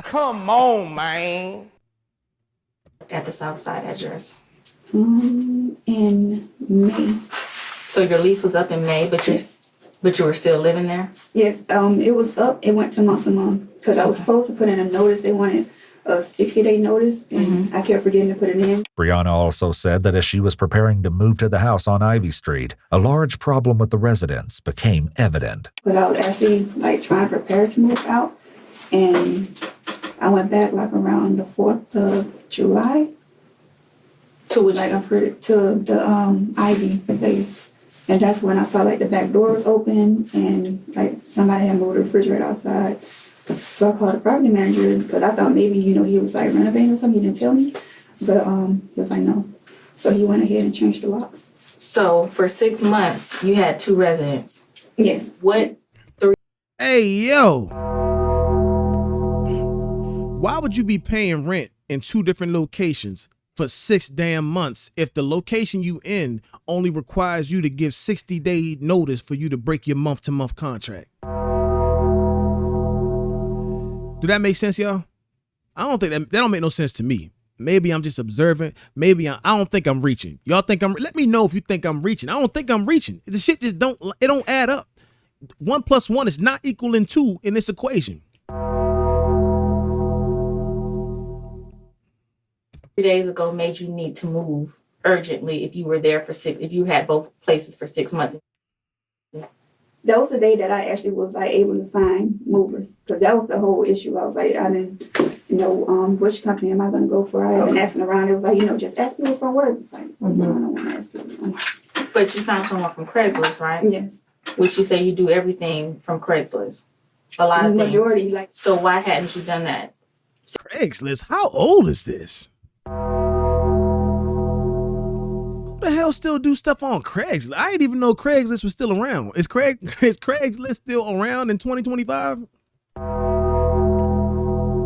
Come on, man. At the Southside address? In May. So your lease was up in May, but you were still living there? Yes, it was up. It went to month because I was supposed to put in a notice. They wanted a 60-day notice, and I kept forgetting to put it in. Briana also said that as she was preparing to move to the house on Ivy Street, a large problem with the residents became evident. Because I was actually like trying to prepare to move out, and I went back like around the 4th of July. To which? Like to the Ivy place. And that's when I saw like the back door was open and like somebody had moved the refrigerator outside. So I called the property manager because I thought maybe, you know, he was like renovating or something. He didn't tell me. But he was like, no. So he went ahead and changed the locks. So for 6 months, you had 2 residents? Yes. What 3? Hey, yo. Why would you be paying rent in 2 different locations for 6 damn months if the location you in only requires you to give 60-day notice for you to break your month-to-month contract? Do that make sense, y'all? I don't think that don't make no sense to me. Maybe I'm just observant. Maybe I don't think I'm reaching. Y'all think let me know if you think I'm reaching. I don't think I'm reaching. The shit just don't add up. 1 + 1 is not equaling 2 in this equation. 3 days ago made you need to move urgently if you were there if you had both places for 6 months. That was the day that I actually was like able to find movers, because that was the whole issue. I was like, I didn't know which company am I going to go for. I had been asking around. It was like, you know, just ask people from work. It's like, no, I don't want to ask people. But you found someone from Craigslist, right? Yes. Which you say you do everything from Craigslist. A lot of things. Majority, like. So why hadn't you done that? Craigslist? How old is this? Who the hell still do stuff on Craigslist? I didn't even know Craigslist was still around. Is Craigslist still around in 2025? I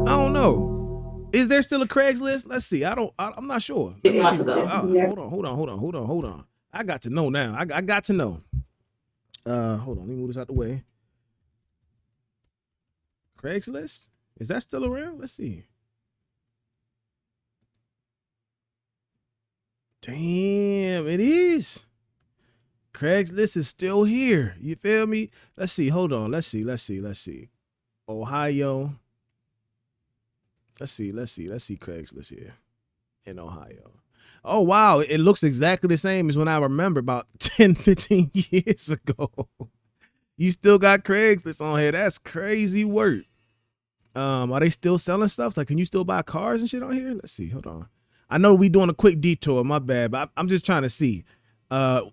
don't know. Is there still a Craigslist? Let's see. I'm not sure. 6 months ago. Hold on. I got to know now. I got to know. Hold on. Let me move this out the way. Craigslist? Is that still around? Let's see. Damn, it is. Craigslist is still here. You feel me? Let's see. Hold on. Let's see. Ohio. Let's see Craigslist here in Ohio. Oh, wow. It looks exactly the same as when I remember about 10, 15 years ago. You still got Craigslist on here. That's crazy work. Are they still selling stuff? Like, can you still buy cars and shit on here? Let's see. Hold on. I know we doing a quick detour, my bad, but I'm just trying to see.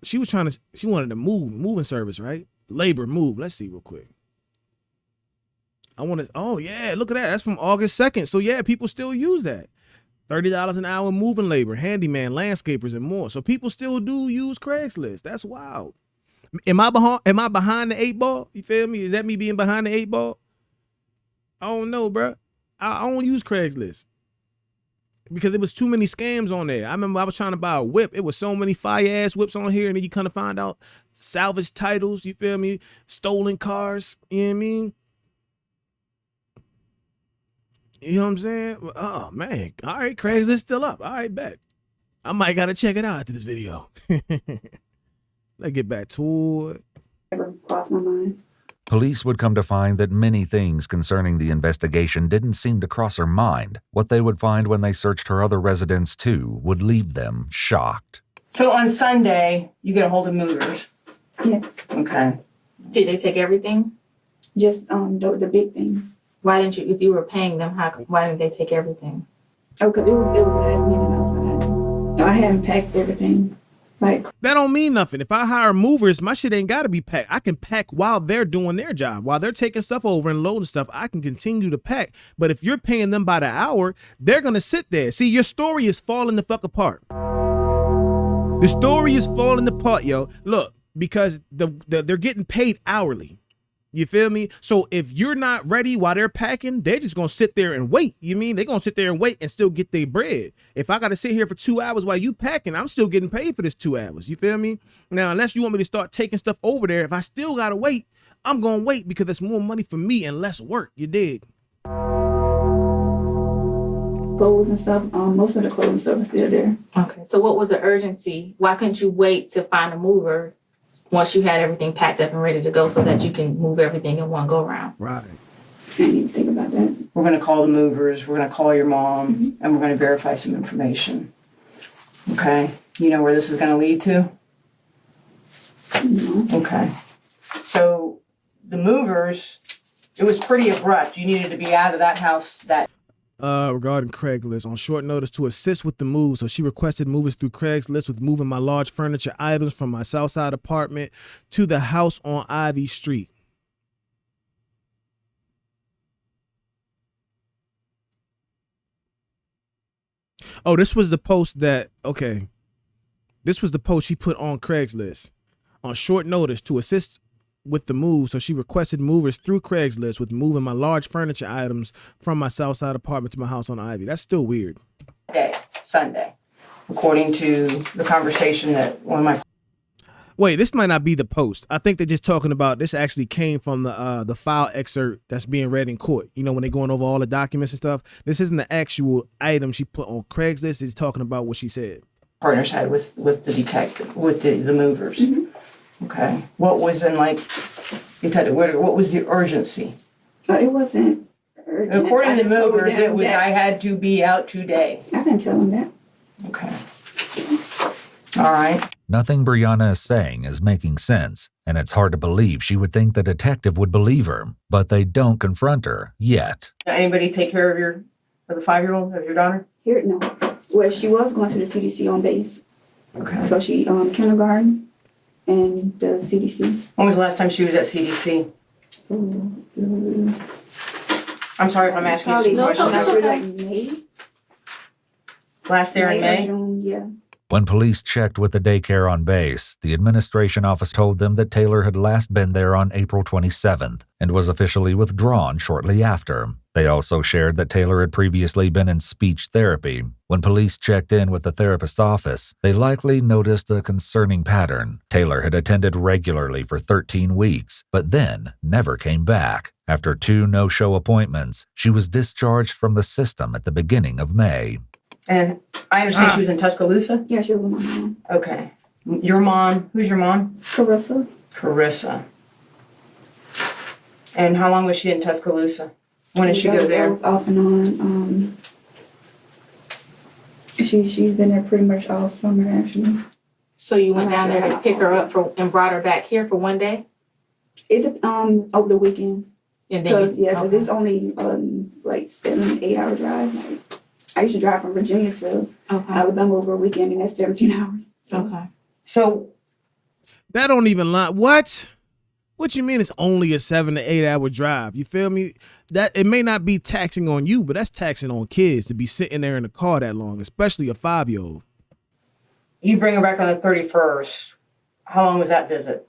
She wanted to moving service, right? Labor move. Let's see real quick. Oh yeah, look at that. That's from August 2nd. So yeah, people still use that. $30 an hour moving labor, handyman, landscapers, and more. So people still do use Craigslist. That's wild. Am I behind the 8 ball? You feel me? Is that me being behind the 8 ball? I don't know, bro. I don't use Craigslist because there was too many scams on there. I remember I was trying to buy a whip. It was so many fire ass whips on here, and then you kind of find out salvage titles. You feel me? Stolen cars. You know what I mean? You know what I'm saying? Oh man! All right, Craigslist still up. All right, bet. I might gotta check it out after this video. Let's get back to it. Never crossed my mind. Police would come to find that many things concerning the investigation didn't seem to cross her mind. What they would find when they searched her other residence too would leave them shocked. So on Sunday, you get a hold of movers. Yes. Okay. Did they take everything? Just the big things. Why didn't you, if you were paying them, why didn't they take everything? Oh, because it was last minute. I hadn't packed everything. Like, that don't mean nothing. If I hire movers, my shit ain't gotta be packed. I can pack while they're doing their job. While they're taking stuff over and loading stuff, I can continue to pack. But if you're paying them by the hour, they're gonna sit there. See, your story is falling the fuck apart. The story is falling apart, yo. Look, because they're getting paid hourly. You feel me? So if you're not ready while they're packing, they're just gonna sit there and wait. You mean they're gonna sit there and wait and still get their bread. If I gotta sit here for 2 hours while you packing, I'm still getting paid for this 2 hours. You feel me? Now, unless you want me to start taking stuff over there, if I still gotta wait, I'm gonna wait because it's more money for me and less work. You dig? Clothes and stuff. Most of the clothes and stuff are still there. Okay. So what was the urgency? Why couldn't you wait to find a mover once you had everything packed up and ready to go so that you can move everything in one go round? Right. I didn't even think about that. We're going to call the movers. We're going to call your mom, and we're going to verify some information. Okay. You know where this is going to lead to? No. Okay. So the movers, it was pretty abrupt. You needed to be out of that house that. Regarding Craigslist, on short notice to assist with the move, so she requested movers through Craigslist with moving my large furniture items from my Southside apartment to the house on Ivy Street. Oh, this was the post that, okay. This was the post she put on Craigslist. On short notice to assist with the move, so she requested movers through Craigslist with moving my large furniture items from my Southside apartment to my house on Ivy. That's still weird. Sunday, according to the conversation that one of my. Wait, this might not be the post. I think they're just talking about, this actually came from the file excerpt that's being read in court. You know, when they're going over all the documents and stuff. This isn't the actual item she put on Craigslist. It's talking about what she said. Partners had with the detective, with the movers. Mm-hmm. Okay. What was in what was the urgency? It wasn't urgent. According to the movers, it was I had to be out today. I didn't tell them that. Okay. All right. Nothing Briana is saying is making sense, and it's hard to believe she would think the detective would believe her, but they don't confront her yet. Anybody take care of the 5-year-old, of your daughter? Here, no. Well, she was going to the CDC on base. Okay. So she kindergarten and the CDC. When was the last time she was at CDC? I'm sorry if I'm asking you some questions. Like May. Last there in May? June, yeah. When police checked with the daycare on base, the administration office told them that Taylor had last been there on April 27th and was officially withdrawn shortly after. They also shared that Taylor had previously been in speech therapy. When police checked in with the therapist's office, they likely noticed a concerning pattern. Taylor had attended regularly for 13 weeks, but then never came back. After 2 no-show appointments, she was discharged from the system at the beginning of May. And I understand she was in Tuscaloosa? Yeah, she was with my mom. Okay. Your mom, who's your mom? Carissa. Carissa. And how long was she in Tuscaloosa? When did she go there? It was off and on. She's been there pretty much all summer, actually. So you went down there to pick her up and brought her back here for one day? Over the weekend. Because it's only like 7-8 hour drive. Like, I used to drive from Virginia to Alabama over a weekend, and that's 17 hours. So. Okay. So that don't even lie. What? What you mean it's only a 7 to 8 hour drive? You feel me? That it may not be taxing on you, but that's taxing on kids to be sitting there in the car that long, especially a 5-year-old. You bring her back on the 31st. How long was that visit?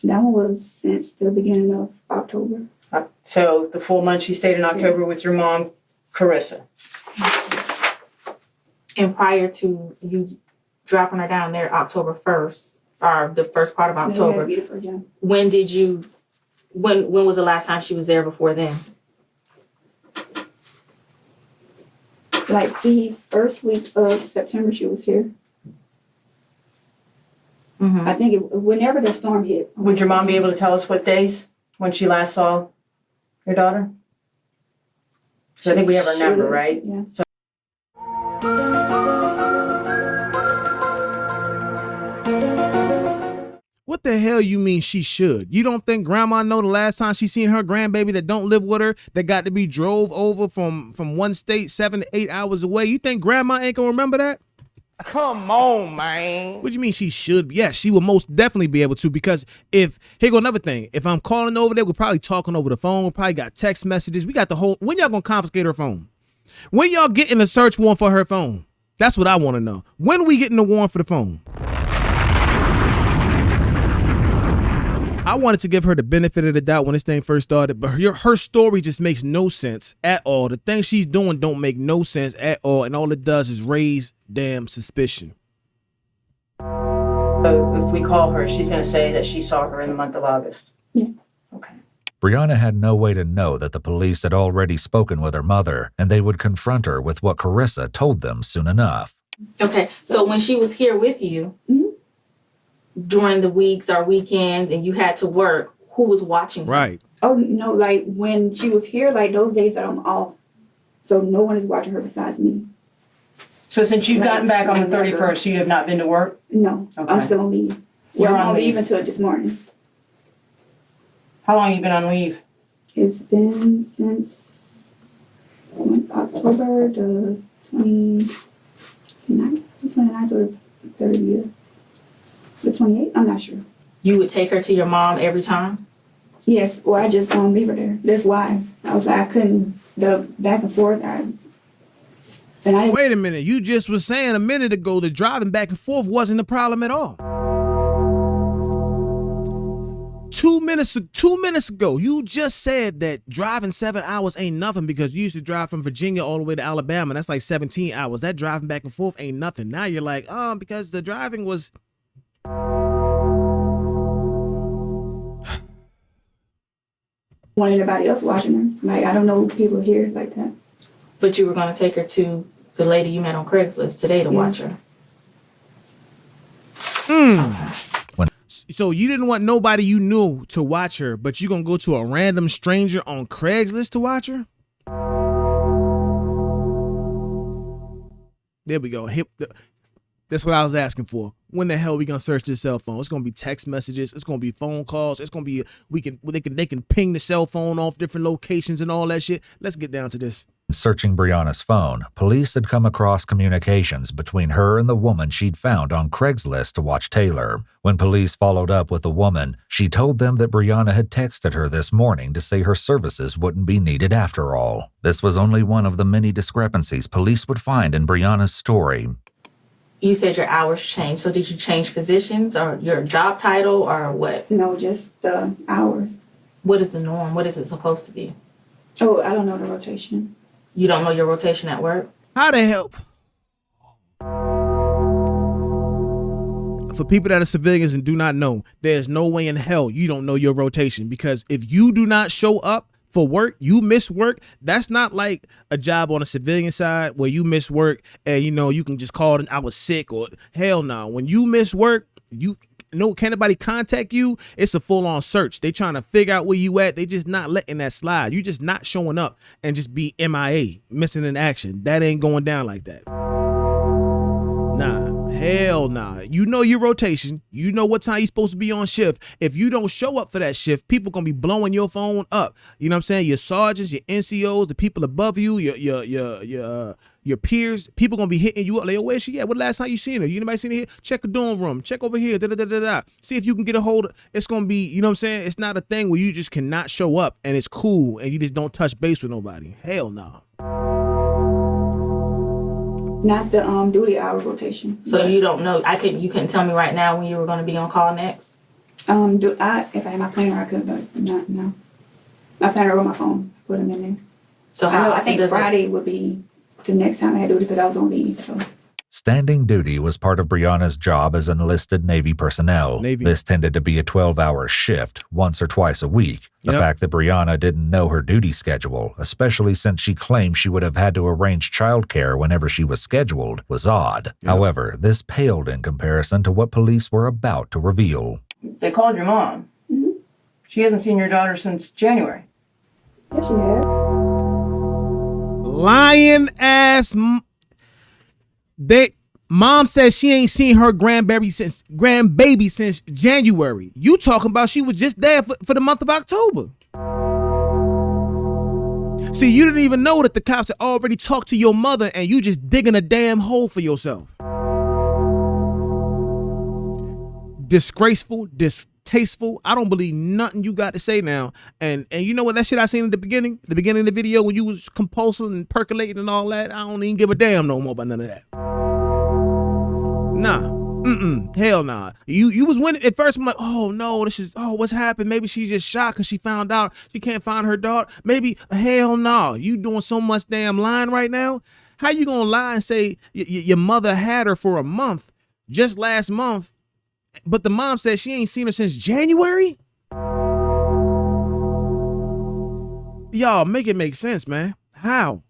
That one was since the beginning of October. So the full month she stayed in October with your mom, Carissa. And prior to you dropping her down there October 1st, or the first part of October, when was the last time she was there before then? Like the first week of September, she was here. I think whenever the storm hit. Would your mom be able to tell us what days when she last saw your daughter? Because I think we have her number, right? Yeah. So What the hell you mean she should? You don't think grandma know the last time she seen her grandbaby that don't live with her, that got to be drove over from one state 7 to 8 hours away? You think grandma ain't gonna remember that? Come on, man. What do you mean she should? Yes, she will most definitely be able to, because here go another thing. If I'm calling over there, we're probably talking over the phone. We probably got text messages. We got the whole, when y'all gonna confiscate her phone? When y'all getting a search warrant for her phone? That's what I want to know. When are we getting the warrant for the phone? I wanted to give her the benefit of the doubt when this thing first started, but her story just makes no sense at all. The things she's doing don't make no sense at all, and all it does is raise damn suspicion. So if we call her, she's going to say that she saw her in the month of August. Yeah. Okay. Briana had no way to know that the police had already spoken with her mother, and they would confront her with what Carissa told them soon enough. Okay, so when she was here with you, during the weeks or weekends and you had to work, who was watching her? Right. Oh, no, like when she was here, like those days that I'm off. So no one is watching her besides me. So since you've gotten back on the 31st, you have not been to work? No, okay. I'm still on leave. You're on leave until this morning. How long have you been on leave? It's been since October the 29th or the 30th. The 28th? I'm not sure. You would take her to your mom every time? Yes, or I just leave her there. That's why. I was like, I couldn't, the back and forth. Wait a minute. You just was saying a minute ago that driving back and forth wasn't a problem at all. 2 minutes ago, you just said that driving 7 hours ain't nothing because you used to drive from Virginia all the way to Alabama. That's like 17 hours. That driving back and forth ain't nothing. Now you're like, because the driving was... Want anybody else watching her? Like, I don't know people here like that. But you were going to take her to the lady you met on Craigslist today to watch her. So you didn't want nobody you knew to watch her, but you gonna go to a random stranger on Craigslist to watch her? There we go. That's what I was asking for. When the hell are we gonna search this cell phone? It's gonna be text messages. It's gonna be phone calls. It's gonna be they can ping the cell phone off different locations and all that shit. Let's get down to this. Searching Briana's phone, police had come across communications between her and the woman she'd found on Craigslist to watch Taylor. When police followed up with the woman, she told them that Briana had texted her this morning to say her services wouldn't be needed after all. This was only one of the many discrepancies police would find in Briana's story. You said your hours changed, so did you change positions or your job title or what? No, just the hours. What is the norm? What is it supposed to be? Oh, I don't know the rotation. You don't know your rotation at work? How the hell? For people that are civilians and do not know, there's no way in hell you don't know your rotation, because if you do not show up for work, you miss work. That's not like a job on a civilian side where you miss work and you can just call and I was sick, or hell no. When you miss work, can't nobody contact you? It's a full-on search. They trying to figure out where you at. They just not letting that slide. You just not showing up and just be MIA, missing in action. That ain't going down like that. Nah, hell nah. You know your rotation. You know what time you're supposed to be on shift. If you don't show up for that shift, people gonna be blowing your phone up. You know what I'm saying? Your sergeants, your NCOs, the people above you, your peers, people gonna be hitting you up like, where's she at? What last time you seen her? You anybody seen her here? Check the dorm room. Check over here. See if you can get a hold of. It's gonna be, you know what I'm saying? It's not a thing where you just cannot show up and it's cool and you just don't touch base with nobody. Hell no. Not the duty hour rotation. So you don't know. You couldn't tell me right now when you were going to be on call next? If I had my planner, I could, but not no. I found her on my phone. Put them in there. So I think Friday would be the next time I had duty because I was on leave. So. Standing duty was part of Briana's job as enlisted Navy personnel. This tended to be a 12-hour shift, once or twice a week. The fact that Briana didn't know her duty schedule, especially since she claimed she would have had to arrange childcare whenever she was scheduled, was odd. However, this paled in comparison to what police were about to reveal. They called your mom. Mm-hmm. She hasn't seen your daughter since January. Yes, she has. Lying ass. Mom says she ain't seen her grandbaby since January. You talking about she was just there for the month of October. See, you didn't even know that the cops had already talked to your mother and you just digging a damn hole for yourself. Disgraceful, distasteful. I don't believe nothing you got to say now. And you know what, that shit I seen at the beginning of the video when you was compulsive and percolating and all that, I don't even give a damn no more about none of that. Nah. Hell nah. You was winning at first. I'm like, oh no, what's happened? Maybe she's just shocked because she found out she can't find her daughter. Maybe, hell no. You doing so much damn lying right now. How you gonna lie and say your mother had her for a month, just last month, but the mom said she ain't seen her since January? Y'all, make it make sense, man. How?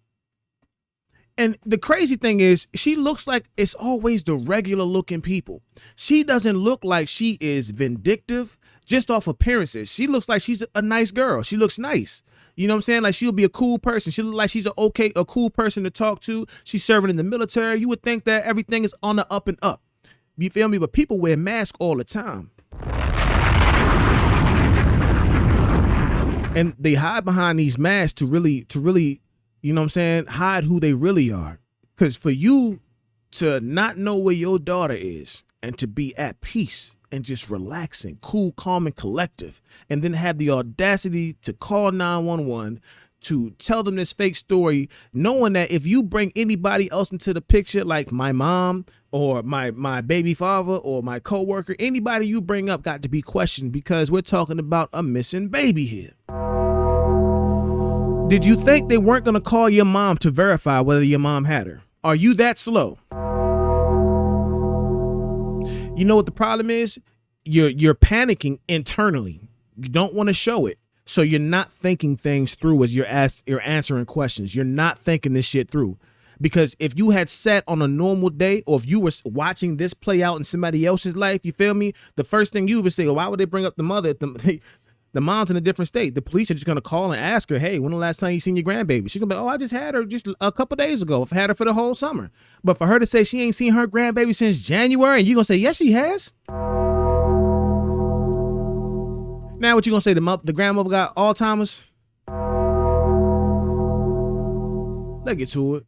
And the crazy thing is, she looks like it's always the regular looking people. She doesn't look like she is vindictive just off appearances. She looks like she's a nice girl. She looks nice. You know what I'm saying? Like she'll be a cool person. She look like she's a cool person to talk to. She's serving in the military. You would think that everything is on the up and up. You feel me? But people wear masks all the time. And they hide behind these masks to really, you know what I'm saying, hide who they really are. Because for you to not know where your daughter is and to be at peace and just relaxing, cool, calm, and collective, and then have the audacity to call 911 to tell them this fake story, knowing that if you bring anybody else into the picture, like my mom or my baby father or my coworker, anybody you bring up got to be questioned because we're talking about a missing baby here. Did you think they weren't going to call your mom to verify whether your mom had her? Are you that slow? You know what the problem is? You're panicking internally. You don't want to show it. So you're not thinking things through as you're answering questions. You're not thinking this shit through. Because if you had sat on a normal day, or if you were watching this play out in somebody else's life, you feel me? The first thing you would say, well, why would they bring up the mother? The mom's in a different state. The police are just going to call and ask her, hey, when the last time you seen your grandbaby? She's going to be, oh, I just had her just a couple days ago. I've had her for the whole summer. But for her to say she ain't seen her grandbaby since January, and you going to say, yes, she has? Now what you going to say? The grandmother got Alzheimer's? Let's get to it.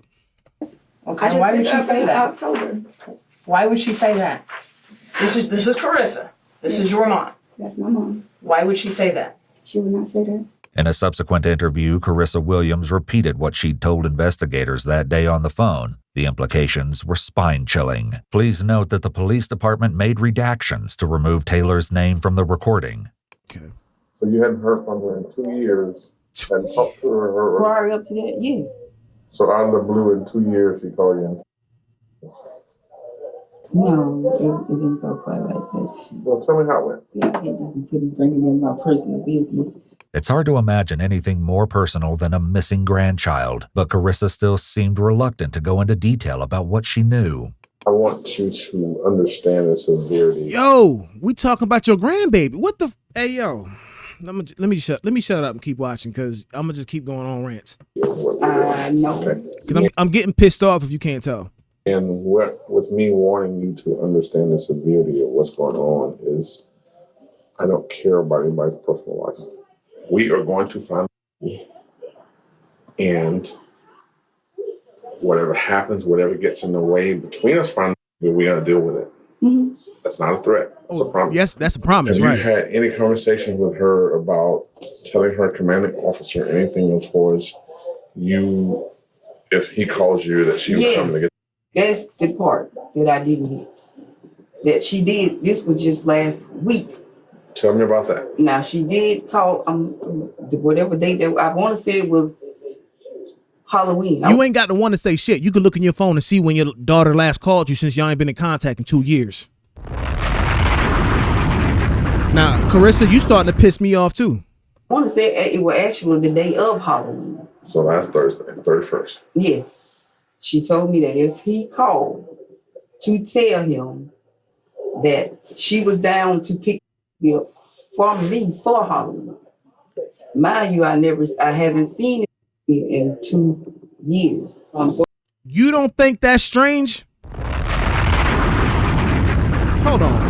Okay, why would she say that? October. Why would she say that? This is Carissa. This is your mom. That's my mom. Why would she say that? She would not say that. In a subsequent interview, Carissa Williams repeated what she'd told investigators that day on the phone. The implications were spine-chilling. Please note that the police department made redactions to remove Taylor's name from the recording. Okay. So you hadn't heard from her in 2 years and talked to her? Prior up to that, yes. So out of the blue, in 2 years, she called you in? No, it didn't go quite like that. Well, tell me how it went. Yeah, he couldn't bring it in my personal business. It's hard to imagine anything more personal than a missing grandchild, but Carissa still seemed reluctant to go into detail about what she knew. I want you to understand the severity. Yo, we talking about your grandbaby. What the? Hey, yo. Let me shut up and keep watching because I'm gonna just keep going on rants. No. Okay. I'm getting pissed off if you can't tell. And with me wanting you to understand the severity of what's going on is I don't care about anybody's personal life. We are going to find and whatever happens, whatever gets in the way between us finding, we're going to deal with it. Mm-hmm. That's not a threat. That's a promise. Yes, that's a promise, Have right? you had any conversation with her about telling her commanding officer anything as far as you, if he calls you, that she was coming to get? That's the part that I didn't hit. That she did, this was just last week. Tell me about that. Now, she did call whatever date that I want to say it was Halloween. You ain't got to want to say shit. You can look in your phone and see when your daughter last called you since y'all ain't been in contact in 2 years. Now, Carissa, you starting to piss me off too. I want to say it was actually the day of Halloween. So last Thursday, 31st. Yes. She told me that if he called to tell him that she was down to pick me up from me for Halloween. Mind you, I haven't seen it in 2 years. You don't think that's strange? Hold on.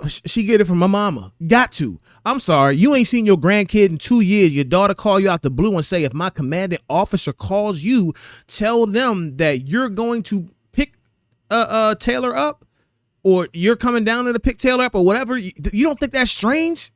She get it from my mama. Got to. I'm sorry. You ain't seen your grandkid in 2 years. Your daughter call you out the blue and say, if my commanding officer calls you, tell them that you're going to pick Taylor up, or you're coming down there to pick Taylor up, or whatever. You don't think that's strange?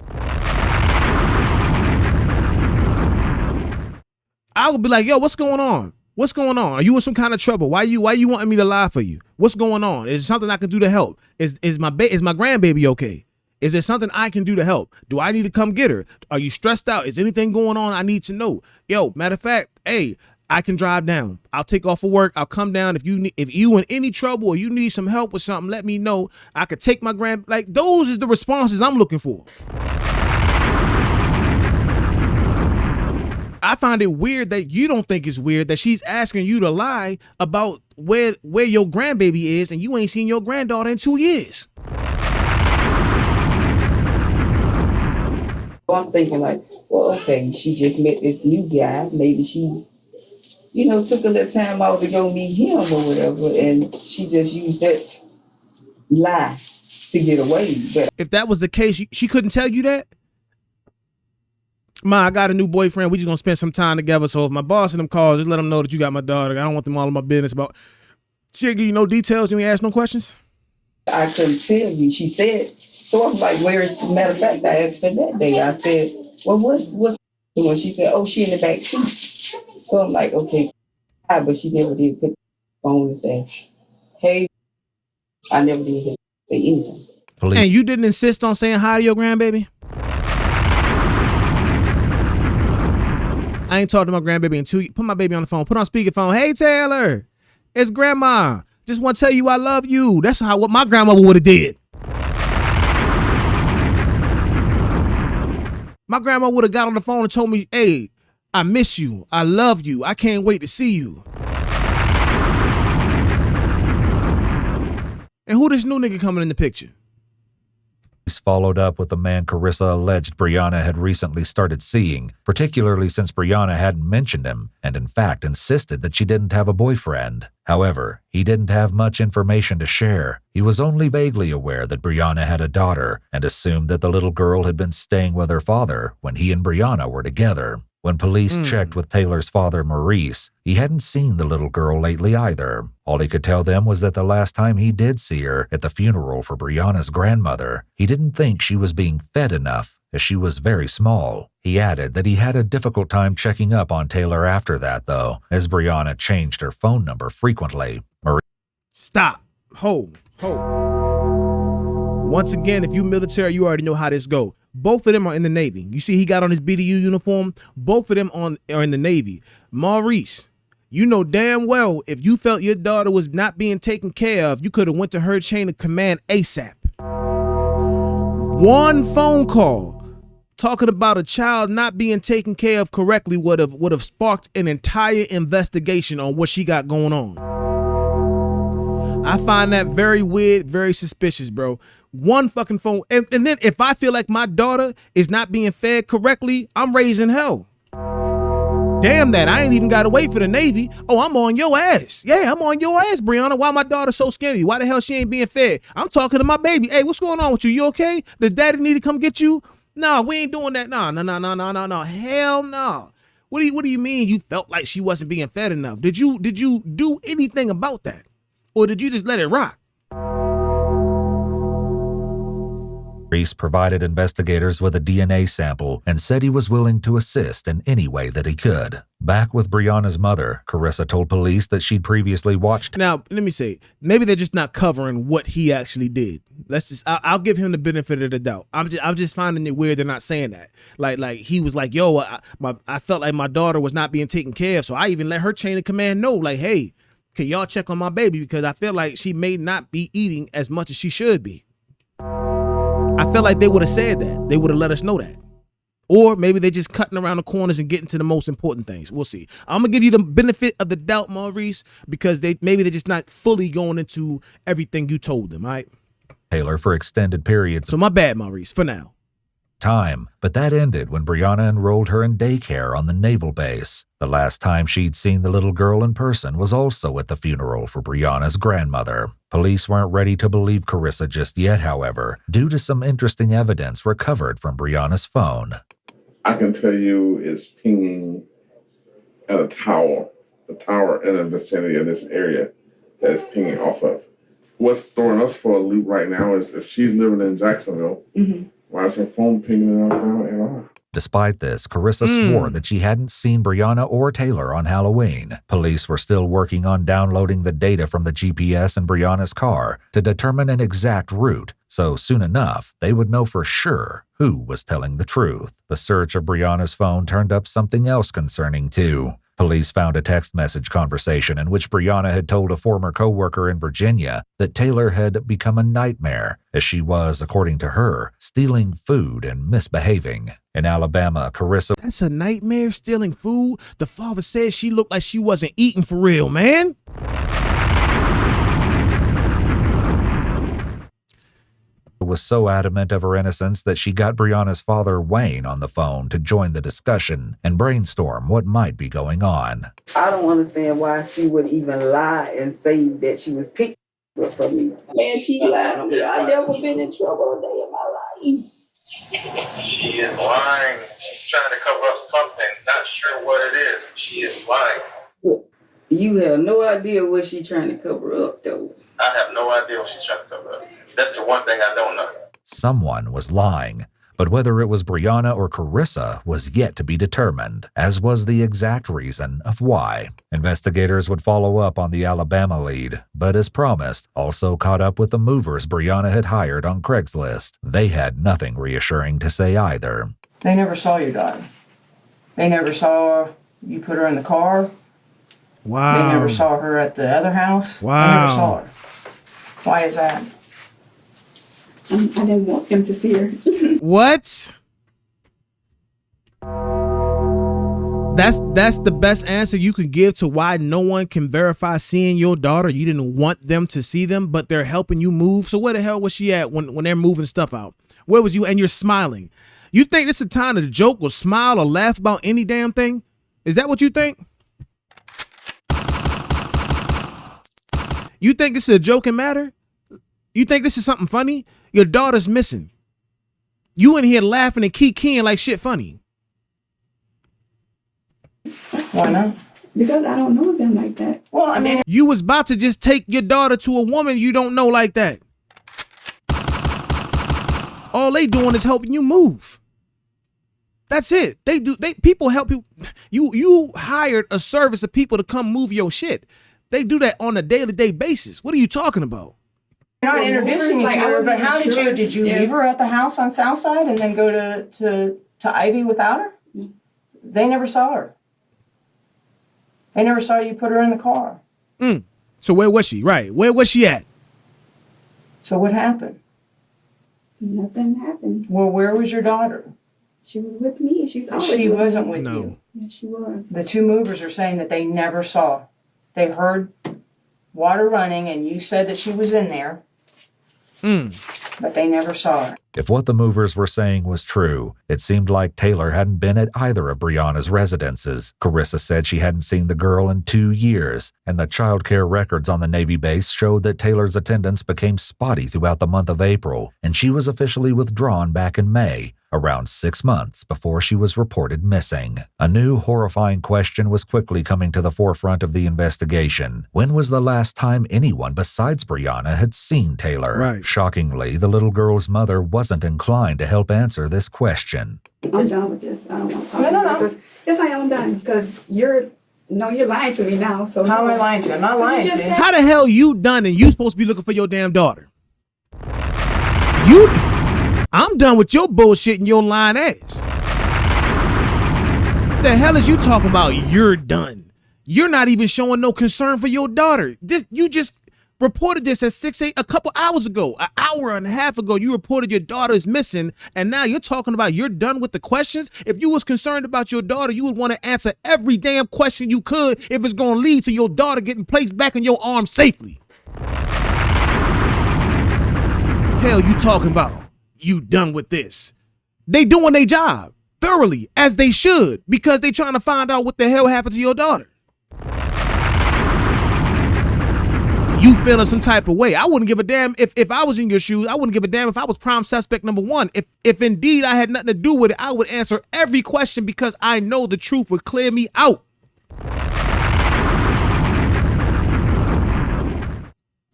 I would be like, yo, what's going on? What's going on? Are you in some kind of trouble? Why you wanting me to lie for you? What's going on? Is there something I can do to help? Is my grandbaby okay? Is there something I can do to help? Do I need to come get her? Are you stressed out? Is anything going on I need to know? Yo, matter of fact, hey, I can drive down. I'll take off of work. I'll come down. If you in any trouble or you need some help with something, let me know. I could take my those is the responses I'm looking for. I find it weird that you don't think it's weird that she's asking you to lie about where your grandbaby is and you ain't seen your granddaughter in 2 years. I'm thinking like, well, okay, she just met this new guy. Maybe she, took a little time out to go meet him or whatever, and she just used that lie to get away. But if that was the case, she couldn't tell you that? Ma, I got a new boyfriend. We just gonna spend some time together. So if my boss and them calls, just let them know that you got my daughter. I don't want them all in my business about. She'll give you no details. You ain't ask no questions. I couldn't tell you. She said. So I'm like, where is? Matter of fact, I asked her that day. I said, well, what's doing? She said, oh, she in the back seat. So I'm like, okay, but she never did put the phone and say, hey, I never did say anything. And you didn't insist on saying hi to your grandbaby? I ain't talked to my grandbaby in 2 years. Put my baby on the phone. Put on speakerphone. Hey, Taylor, it's grandma. Just want to tell you I love you. That's what my grandmother would have did. My grandma would have got on the phone and told me, hey, I miss you. I love you. I can't wait to see you. And who this new nigga coming in the picture? Followed up with the man Carissa alleged Briana had recently started seeing, particularly since Briana hadn't mentioned him and in fact insisted that she didn't have a boyfriend. However, he didn't have much information to share. He was only vaguely aware that Briana had a daughter and assumed that the little girl had been staying with her father when he and Briana were together. When police checked with Taylor's father, Maurice, he hadn't seen the little girl lately either. All he could tell them was that the last time he did see her, at the funeral for Briana's grandmother, he didn't think she was being fed enough, as she was very small. He added that he had a difficult time checking up on Taylor after that, though, as Briana changed her phone number frequently. Stop. Hold. Once again, if you military, you already know how this go. Both of them are in the Navy. You see he got on his BDU uniform? Both of them are in the Navy. Maurice, you know damn well if you felt your daughter was not being taken care of, you could have went to her chain of command ASAP. One phone call talking about a child not being taken care of correctly would have sparked an entire investigation on what she got going on. I find that very weird, very suspicious, bro. One fucking phone. And then if I feel like my daughter is not being fed correctly, I'm raising hell. Damn that. I ain't even got to wait for the Navy. Oh, I'm on your ass. Yeah, I'm on your ass, Briana. Why my daughter so skinny? Why the hell she ain't being fed? I'm talking to my baby. Hey, what's going on with you? You okay? Does daddy need to come get you? No, we ain't doing that. No. Hell no. What do you mean you felt like she wasn't being fed enough? Did you do anything about that? Or did you just let it rock? Reese provided investigators with a DNA sample and said he was willing to assist in any way that he could. Back with Briana's mother, Carissa told police that she'd previously watched. Now, let me say, maybe they're just not covering what he actually did. I'll give him the benefit of the doubt. I'm just finding it weird they're not saying that. Like he was like, yo, I felt like my daughter was not being taken care of, so I even let her chain of command know, like, hey, can y'all check on my baby because I feel like she may not be eating as much as she should be. I felt like they would have said that. They would have let us know that. Or maybe they're just cutting around the corners and getting to the most important things. We'll see. I'm going to give you the benefit of the doubt, Maurice, because maybe they're just not fully going into everything you told them, all right? Taylor for extended periods. So my bad, Maurice, for now. Time, but that ended when Briana enrolled her in daycare on the naval base. The last time she'd seen the little girl in person was also at the funeral for Briana's grandmother. Police weren't ready to believe Carissa just yet, however, due to some interesting evidence recovered from Briana's phone. I can tell you it's pinging at a tower in the vicinity of this area that it's pinging off of. What's throwing us for a loop right now is if she's living in Jacksonville, why is her phone pinging in our town at all? Despite this, Carissa swore that she hadn't seen Briana or Taylor on Halloween. Police were still working on downloading the data from the GPS in Briana's car to determine an exact route, so soon enough, they would know for sure who was telling the truth. The search of Briana's phone turned up something else concerning, too. Police found a text message conversation in which Briana had told a former co-worker in Virginia that Taylor had become a nightmare, as she was, according to her, stealing food and misbehaving. In Alabama, Carissa... That's a nightmare, stealing food? The father said she looked like she wasn't eating for real, man. Was so adamant of her innocence that she got Briana's father, Wayne, on the phone to join the discussion and brainstorm what might be going on. I don't understand why she would even lie and say that she was picked up from me. Man, she lied on me. I've never been in trouble a day in my life. She is lying. She's trying to cover up something. Not sure what it is. She is lying. But you have no idea what she's trying to cover up, though. I have no idea what she's trying to cover up. That's the one thing I don't know. Someone was lying, but whether it was Briana or Carissa was yet to be determined, as was the exact reason of why. Investigators would follow up on the Alabama lead, but as promised, also caught up with the movers Briana had hired on Craigslist. They had nothing reassuring to say either. They never saw your daughter. They never saw you put her in the car. Wow. They never saw her at the other house. Wow. They never saw her. Why is that? I didn't want them to see her. What? That's the best answer you can give to why no one can verify seeing your daughter. You didn't want them to see them, but they're helping you move. So where the hell was she at when they're moving stuff out? Where was you? And you're smiling. You think this is a time to joke or smile or laugh about any damn thing? Is that what you think? You think this is a joking matter? You think this is something funny? Your daughter's missing. You in here laughing and keying like shit funny. Why not? Because I don't know them like that. Well, I mean, you was about to just take your daughter to a woman you don't know like that. All they doing is helping you move. That's it. People help you. You hired a service of people to come move your shit. They do that on a day-to-day basis. What are you talking about? You're not introducing me to her, but how did you leave her at the house on Southside and then go to Ivy without her? They never saw her. They never saw you put her in the car. So where was she? Right. Where was she at? So what happened? Nothing happened. Well, where was your daughter? She was with me. She's always She with wasn't me. with you. Yeah, she was. The two movers are saying that they never saw. They heard water running and you said that she was in there. But they never saw her. If what the movers were saying was true, it seemed like Taylor hadn't been at either of Briana's residences. Carissa said she hadn't seen the girl in 2 years, and the child care records on the Navy base showed that Taylor's attendance became spotty throughout the month of April, and she was officially withdrawn back in May, around 6 months before she was reported missing. A new horrifying question was quickly coming to the forefront of the investigation. When was the last time anyone besides Briana had seen Taylor? Right. Shockingly, the little girl's mother wasn't inclined to help answer this question. I'm done with this. I don't want to talk about it. Yes, I am done because you're lying to me now. So how am I lying to you? I'm not lying to you. How the hell you done and you supposed to be looking for your damn daughter? I'm done with your bullshit and your lying ass. The hell is you talking about? You're done. You're not even showing no concern for your daughter. You just reported this at 6 a couple hours ago, an hour and a half ago. You reported your daughter is missing, and now you're talking about you're done with the questions. If you was concerned about your daughter, you would want to answer every damn question you could if it's going to lead to your daughter getting placed back in your arms safely. Hell you talking about? You done with this? They doing their job thoroughly, as they should, because they trying to find out what the hell happened to your daughter. You feeling some type of way. I wouldn't give a damn if I was in your shoes. I wouldn't give a damn if I was prime suspect number one. If indeed I had nothing to do with it, I would answer every question because I know the truth would clear me out.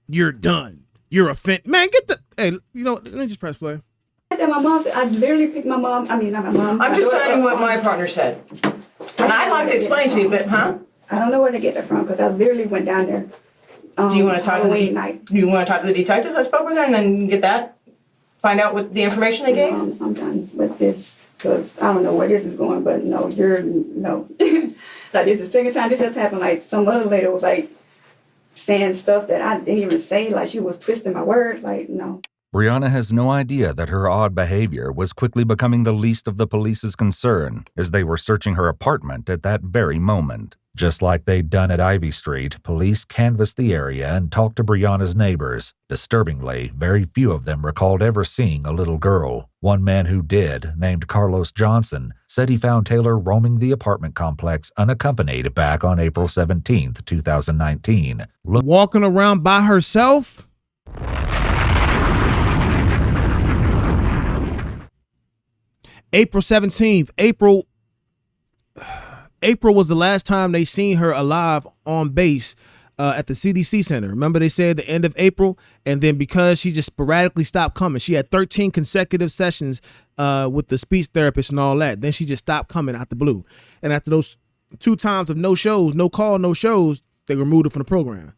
You're done. You're offended. Man, get the... Hey, you know, let me just press play. My mom said, I literally picked my mom. I mean, not my mom. I'm just telling you what my partner said. And I'd like to explain to you, but I don't know where to get that from because I literally went down there. Do you want to talk to the detectives I spoke with her and then get that? Find out what the information they gave? I'm done with this because I don't know where this is going, but no. Like, it's the second time this has happened. Like, some other lady was like saying stuff that I didn't even say. Like, she was twisting my words. Like, no. Briana has no idea that her odd behavior was quickly becoming the least of the police's concern as they were searching her apartment at that very moment. Just like they'd done at Ivy Street, police canvassed the area and talked to Briana's neighbors. Disturbingly, very few of them recalled ever seeing a little girl. One man who did, named Carlos Johnson, said he found Taylor roaming the apartment complex unaccompanied back on April 17th, 2019. Walking around by herself? April 17th. April was the last time they seen her alive on base at the CDC center. Remember they said the end of April, and then because she just sporadically stopped coming, she had 13 consecutive sessions with the speech therapist and all that. Then she just stopped coming out the blue. And after those 2 times of no shows, no call, no shows, they removed her from the program.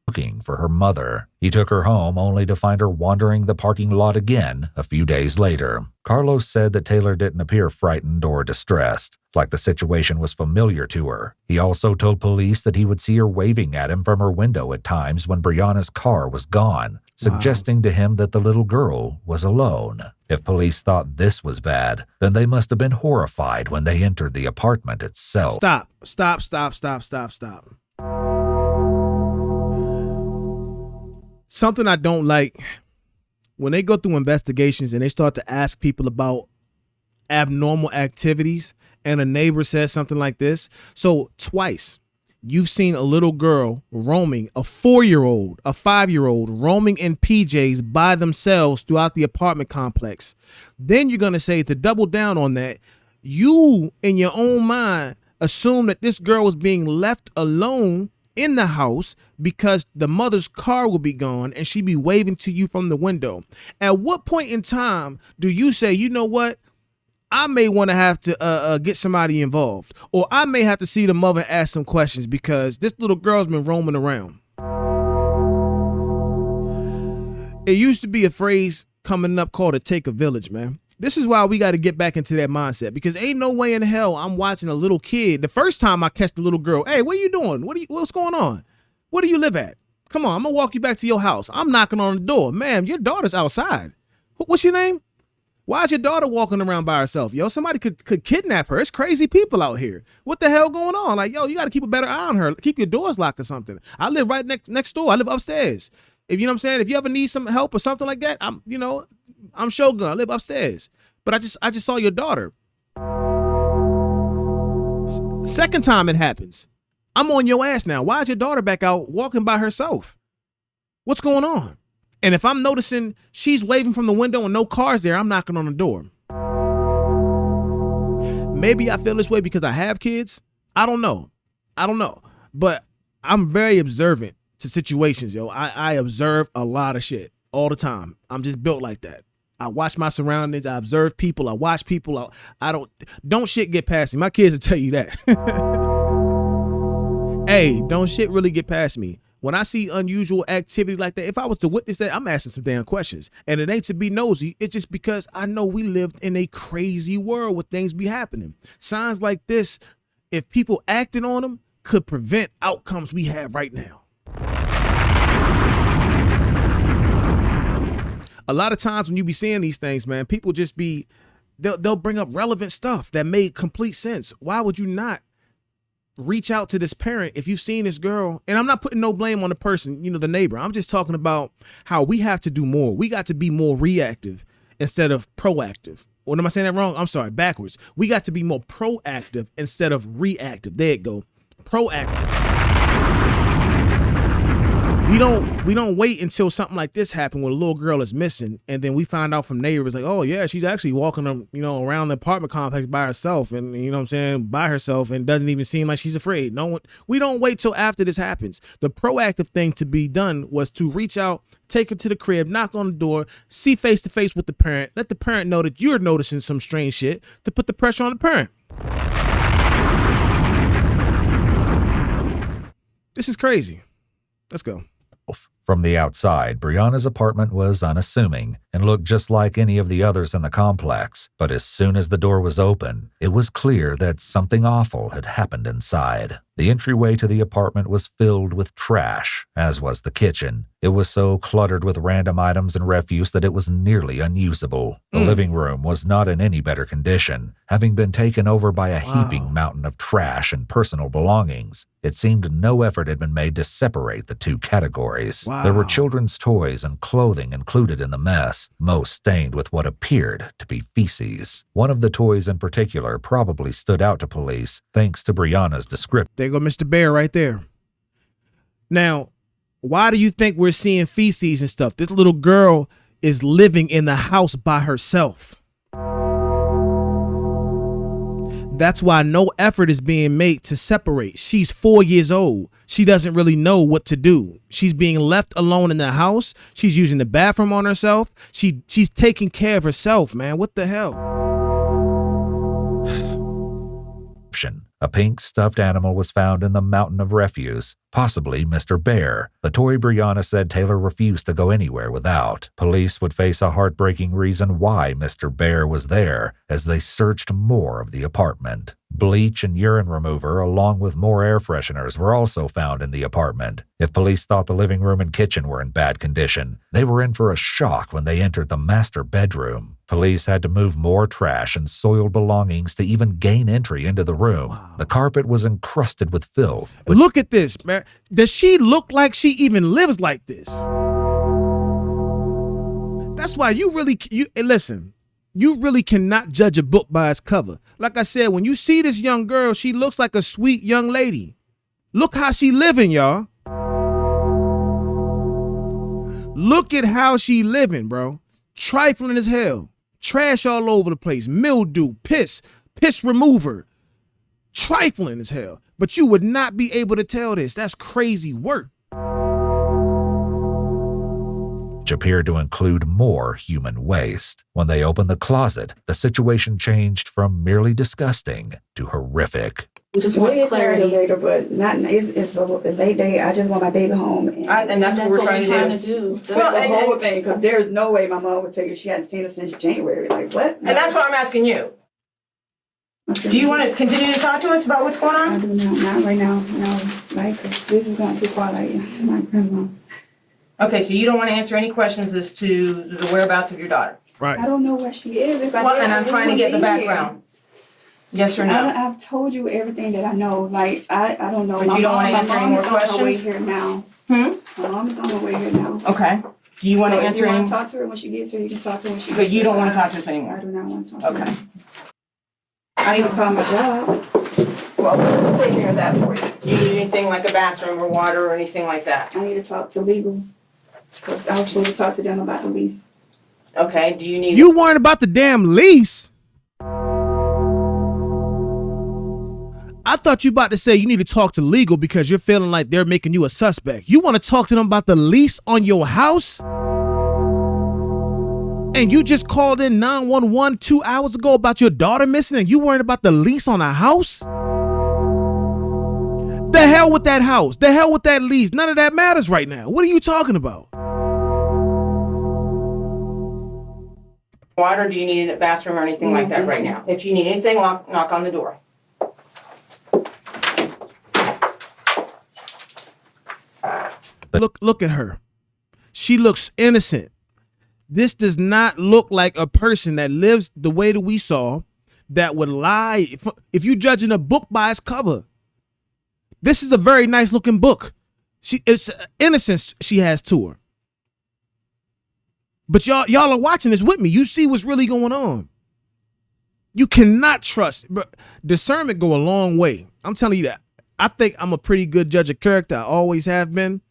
Looking for her mother. He took her home only to find her wandering the parking lot again a few days later. Carlos said that Taylor didn't appear frightened or distressed, like the situation was familiar to her. He also told police that he would see her waving at him from her window at times when Briana's car was gone, suggesting to him that the little girl was alone. If police thought this was bad, then they must have been horrified when they entered the apartment itself. Stop. Something I don't like, when they go through investigations and they start to ask people about abnormal activities and a neighbor says something like this. So twice you've seen a little girl roaming, a 4-year-old, a 5-year-old roaming in PJs by themselves throughout the apartment complex. Then you're going to say, to double down on that, you in your own mind assume that this girl was being left alone in the house because the mother's car will be gone and she'd be waving to you from the window. At what point in time do you say, you know what, I may want to have to get somebody involved, or I may have to see the mother and ask some questions because this little girl's been roaming around? It used to be a phrase coming up called "it take a village," man. This is why we got to get back into that mindset, because ain't no way in hell I'm watching a little kid. The first time I catch the little girl, hey, what are you doing? What's going on? Where do you live at? Come on, I'm gonna walk you back to your house. I'm knocking on the door. Ma'am, your daughter's outside. What's your name? Why is your daughter walking around by herself? Yo, somebody could kidnap her. It's crazy people out here. What the hell going on? Like, yo, you got to keep a better eye on her. Keep your doors locked or something. I live right next door. I live upstairs. If you know what I'm saying, if you ever need some help or something like that, I'm Shogun. I live upstairs. But I just saw your daughter. Second time it happens, I'm on your ass now. Why is your daughter back out walking by herself? What's going on? And if I'm noticing she's waving from the window and no cars there, I'm knocking on the door. Maybe I feel this way because I have kids. I don't know. But I'm very observant to situations, yo. I observe a lot of shit all the time. I'm just built like that. I watch my surroundings. I observe people. I watch people. I don't shit get past me. My kids will tell you that. Hey, don't shit really get past me. When I see unusual activity like that, if I was to witness that, I'm asking some damn questions. And it ain't to be nosy. It's just because I know we lived in a crazy world where things be happening. Signs like this, if people acted on them, could prevent outcomes we have right now. A lot of times when you be seeing these things, man, people just be, they'll bring up relevant stuff that made complete sense. Why would you not reach out to this parent if you've seen this girl? And I'm not putting no blame on the person, the neighbor. I'm just talking about how we have to do more. We got to be more reactive instead of proactive. What am I saying that wrong? I'm sorry, backwards. We got to be more proactive instead of reactive. There it go. Proactive. We don't wait until something like this happened when a little girl is missing, and then we find out from neighbors like, oh yeah, she's actually walking around the apartment complex by herself, and by herself, and doesn't even seem like she's afraid. We don't wait till after this happens. The proactive thing to be done was to reach out, take her to the crib, knock on the door, see face to face with the parent, let the parent know that you're noticing some strange shit, to put the pressure on the parent. This is crazy. Let's go. From the outside, Briana's apartment was unassuming and looked just like any of the others in the complex. But as soon as the door was open, it was clear that something awful had happened inside. The entryway to the apartment was filled with trash, as was the kitchen. It was so cluttered with random items and refuse that it was nearly unusable. The living room was not in any better condition, having been taken over by a heaping mountain of trash and personal belongings. It seemed no effort had been made to separate the two categories. There were children's toys and clothing included in the mess, most stained with what appeared to be feces. One of the toys in particular probably stood out to police, thanks to Briana's description. There go Mr. Bear right there. Now, why do you think we're seeing feces and stuff? This little girl is living in the house by herself. That's why no effort is being made to separate. She's 4 years old. She doesn't really know what to do. She's being left alone in the house. She's using the bathroom on herself. She's taking care of herself, man. What the hell? A pink stuffed animal was found in the mountain of refuse, possibly Mr. Bear. The toy Briana said Taylor refused to go anywhere without. Police would face a heartbreaking reason why Mr. Bear was there as they searched more of the apartment. Bleach and urine remover, along with more air fresheners, were also found in the apartment. If police thought the living room and kitchen were in bad condition, they were in for a shock when they entered the master bedroom. Police had to move more trash and soiled belongings to even gain entry into the room. The carpet was encrusted with filth. Look at this, man. Does she look like she even lives like this? That's why you really cannot judge a book by its cover. Like I said, when you see this young girl, she looks like a sweet young lady. Look how she living, y'all. Look at how she living, bro. Trifling as hell. Trash all over the place. Mildew, piss remover. Trifling as hell. But you would not be able to tell this. That's crazy work. Which appeared to include more human waste. When they opened the closet, the situation changed from merely disgusting to horrific. We just want clarity later, but not. It's a late day. I just want my baby home, and that's what we're trying to do. That's the whole thing, because there's no way my mom would tell you she hadn't seen her since January. Like what? And that's why I'm asking you. Okay. Do you want to continue to talk to us about what's going on? I do not right now. No, like this is going too far. Like my grandma. Okay, so you don't want to answer any questions as to the whereabouts of your daughter. Right. I don't know where she is. And I'm trying to get the background. Yes or no? I've told you everything that I know. Like, I don't know. But you don't want to answer any more questions? My mom is on her way here now. My mom is on her way here now. Okay. Do you want to answer any? If you want to talk to her when she gets here, you can talk to her when she gets here. But you don't want to talk to us anymore? I do not want to talk to her. Okay. I need to call my job. Well, we'll take care of that for you. Do you need anything like a bathroom or water or anything like that? I need to talk to legal. Because I was supposed to talk to them about the lease. Okay. Do you need... You worried about the damn lease? I thought you about to say you need to talk to legal because you're feeling like they're making you a suspect. You want to talk to them about the lease on your house? And And you just called in 911 2 hours ago about your daughter missing and you worried about the lease on a house? The hell with that house. The hell with that lease. None of that matters right now. What are you talking about? Water, do you need a bathroom or anything like that right now? If you need anything, knock on the door. Look at her. She looks innocent. This does not look like a person that lives the way that we saw that would lie. If you're judging a book by its cover, this is a very nice looking book. It's innocence she has to her. But y'all are watching this with me. You see what's really going on. You cannot trust. Discernment go a long way. I'm telling you that. I think I'm a pretty good judge of character. I always have been.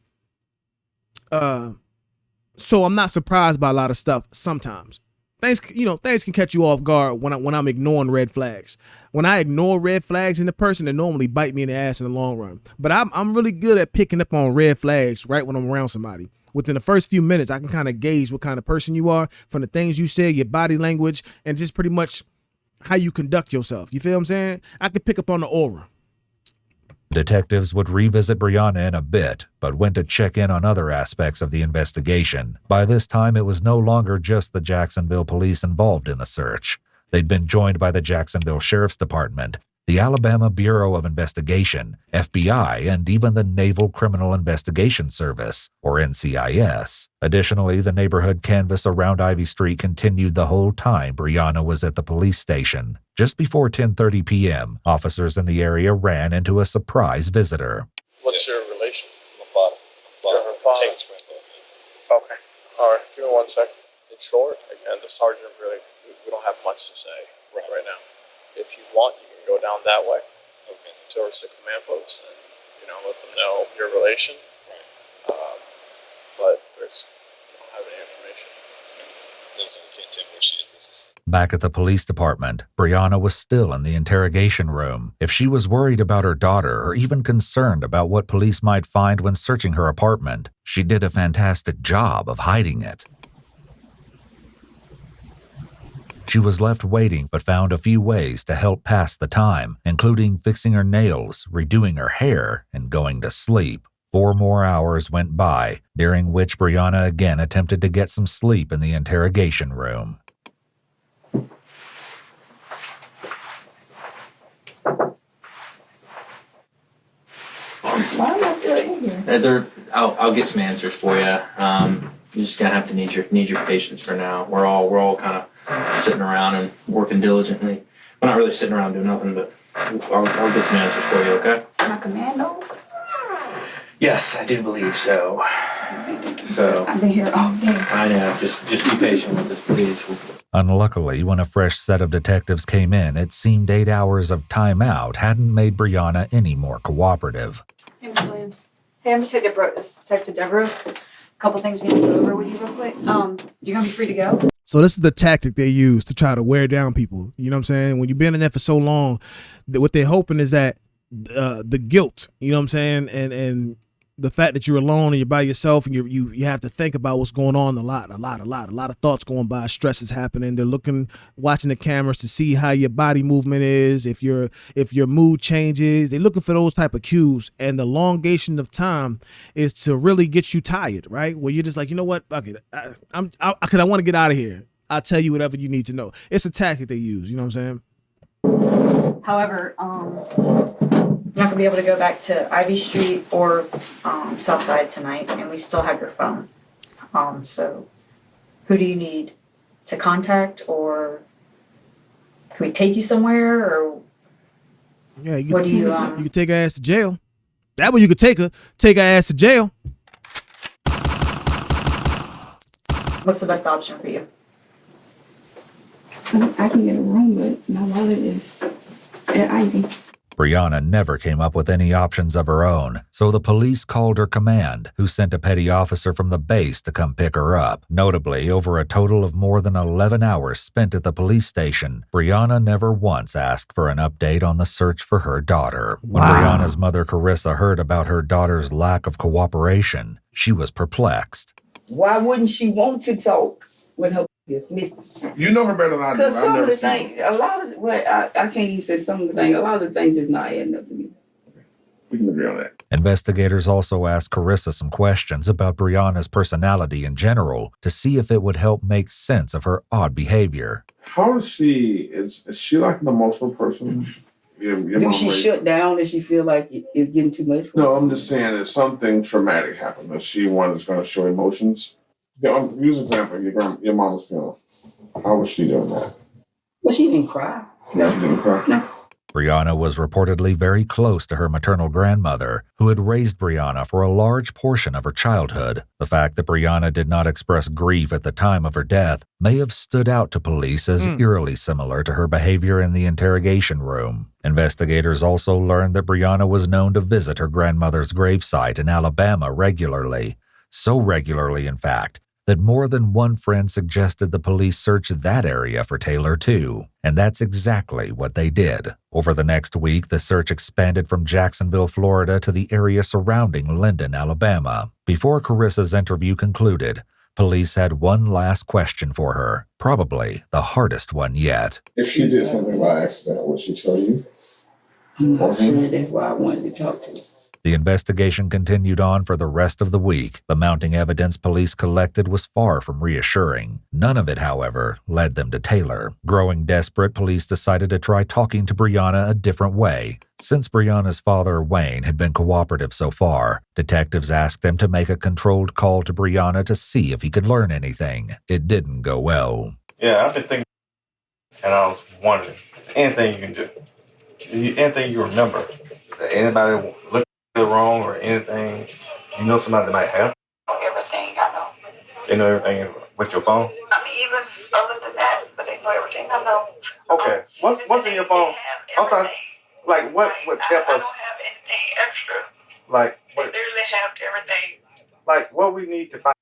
So I'm not surprised by a lot of stuff sometimes. Things can catch you off guard when I'm ignoring red flags. When I ignore red flags in the person, they normally bite me in the ass in the long run. But I'm really good at picking up on red flags right when I'm around somebody. Within the first few minutes, I can kind of gauge what kind of person you are from the things you say, your body language, and just pretty much how you conduct yourself. You feel what I'm saying? I can pick up on the aura. Detectives would revisit Briana in a bit, but went to check in on other aspects of the investigation. By this time, it was no longer just the Jacksonville police involved in the search. They'd been joined by the Jacksonville Sheriff's Department, the Alabama Bureau of Investigation, FBI, and even the Naval Criminal Investigation Service, or NCIS. Additionally, the neighborhood canvass around Ivy Street continued the whole time Briana was at the police station. Just before 10:30 p.m., officers in the area ran into a surprise visitor. What's your relation? My father. Her father. Okay. All right. Give me 1 second. In short, again, the sergeant really, we don't have much to say right now. If you want, you can go down that way, towards the command post, and let them know your relation. But they don't have any information. Can't tell me where she is. Back at the police department, Briana was still in the interrogation room. If she was worried about her daughter or even concerned about what police might find when searching her apartment, she did a fantastic job of hiding it. She was left waiting but found a few ways to help pass the time, including fixing her nails, redoing her hair, and going to sleep. 4 more hours went by, during which Briana again attempted to get some sleep in the interrogation room. Why am I still in here? I'll get some answers for you. You're just gonna have to need your patience for now. We're all kind of sitting around and working diligently. We're not really sitting around doing nothing, but I'll get some answers for you. Okay? My commandos? Yes, I do believe so. I've been here all day. I know. Just be patient with us, please. Unluckily, when a fresh set of detectives came in, it seemed 8 hours of timeout hadn't made Briana any more cooperative. Hey, Ms. Williams. Hey, I'm just Deborah. It's Detective Deborah. A couple things we need to go over with you real quick. You're gonna be free to go. So this is the tactic they use to try to wear down people. You know what I'm saying? When you've been in there for so long, what they're hoping is that the guilt, you know what I'm saying, and the fact that you're alone and you're by yourself and you have to think about what's going on a lot of thoughts going by, stress is happening. They're watching the cameras to see how your body movement is, if your mood changes. They're looking for those type of cues, and the elongation of time is to really get you tired, right? Where you're just like, you know what, okay, I want to get out of here. I'll tell you whatever you need to know. It's a tactic they use, you know what I'm saying? However, you're not gonna be able to go back to Ivy Street or Southside tonight, and we still have your phone. So who do you need to contact, or can we take you somewhere, or yeah, you could take her ass to jail. That way you could take her ass to jail. What's the best option for you? I can get a room, but my wallet is at Ivy. Briana never came up with any options of her own, so the police called her command, who sent a petty officer from the base to come pick her up. Notably, over a total of more than 11 hours spent at the police station, Briana never once asked for an update on the search for her daughter. When Briana's mother, Carissa, heard about her daughter's lack of cooperation, she was perplexed. Why wouldn't she want to talk when her It's missing. You know her better than I do. Because I've some of never the seen things, a lot of, well, I can't even say some of the things, a lot of the things just not adding up to me. We can agree on that. Investigators also asked Carissa some questions about Briana's personality in general to see if it would help make sense of her odd behavior. How is she? Is she like an emotional person? Do she shut down if she feel like it's getting too much for her? No, I'm just saying if something traumatic happened, is she one that's going to show emotions? Use an example, your mama's funeral. How was she doing that? Well, she didn't cry. No, she didn't cry? No. Briana was reportedly very close to her maternal grandmother, who had raised Briana for a large portion of her childhood. The fact that Briana did not express grief at the time of her death may have stood out to police as eerily similar to her behavior in the interrogation room. Investigators also learned that Briana was known to visit her grandmother's gravesite in Alabama regularly. So regularly, in fact, that more than one friend suggested the police search that area for Taylor too. And that's exactly what they did. Over the next week, the search expanded from Jacksonville, Florida to the area surrounding Linden, Alabama. Before Carissa's interview concluded, police had one last question for her, probably the hardest one yet. If she did something by accident, would she tell you? I'm not sure that's why I wanted to talk to her. The investigation continued on for the rest of the week. The mounting evidence police collected was far from reassuring. None of it, however, led them to Taylor. Growing desperate, police decided to try talking to Briana a different way. Since Briana's father, Wayne, had been cooperative so far, detectives asked them to make a controlled call to Briana to see if he could learn anything. It didn't go well. Yeah, I've been thinking, and I was wondering, is there anything you can do? Anything you remember? That anybody look wrong or anything? You know somebody that might have? Everything I know. They know everything with your phone? I mean, even other than that, but they know everything I know. Okay. What's in your phone? Sometimes, like, what would help us? I don't have anything extra. Like, They what? literally have everything. Like, what we need to find?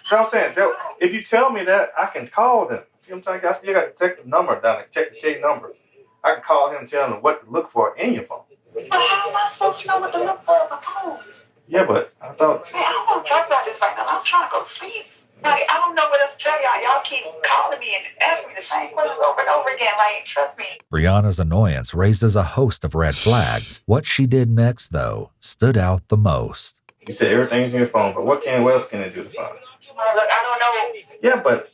So I'm saying, if you tell me that, I can call them. See what I'm saying? I still got to check the number down, check the K number. I can call him and tell him what to look for in your phone. But how am I supposed to know what to look for on my phone? Yeah, but I thought. Hey, I don't want to talk about this right now. I'm trying to go to sleep. Like, I don't know what else to tell y'all. Y'all keep calling me and asking me the same questions over and over again. Like, trust me. Briana's annoyance raises a host of red flags. What she did next, though, stood out the most. You said everything's in your phone, but what else can it do to find? Look, I don't know. Yeah, but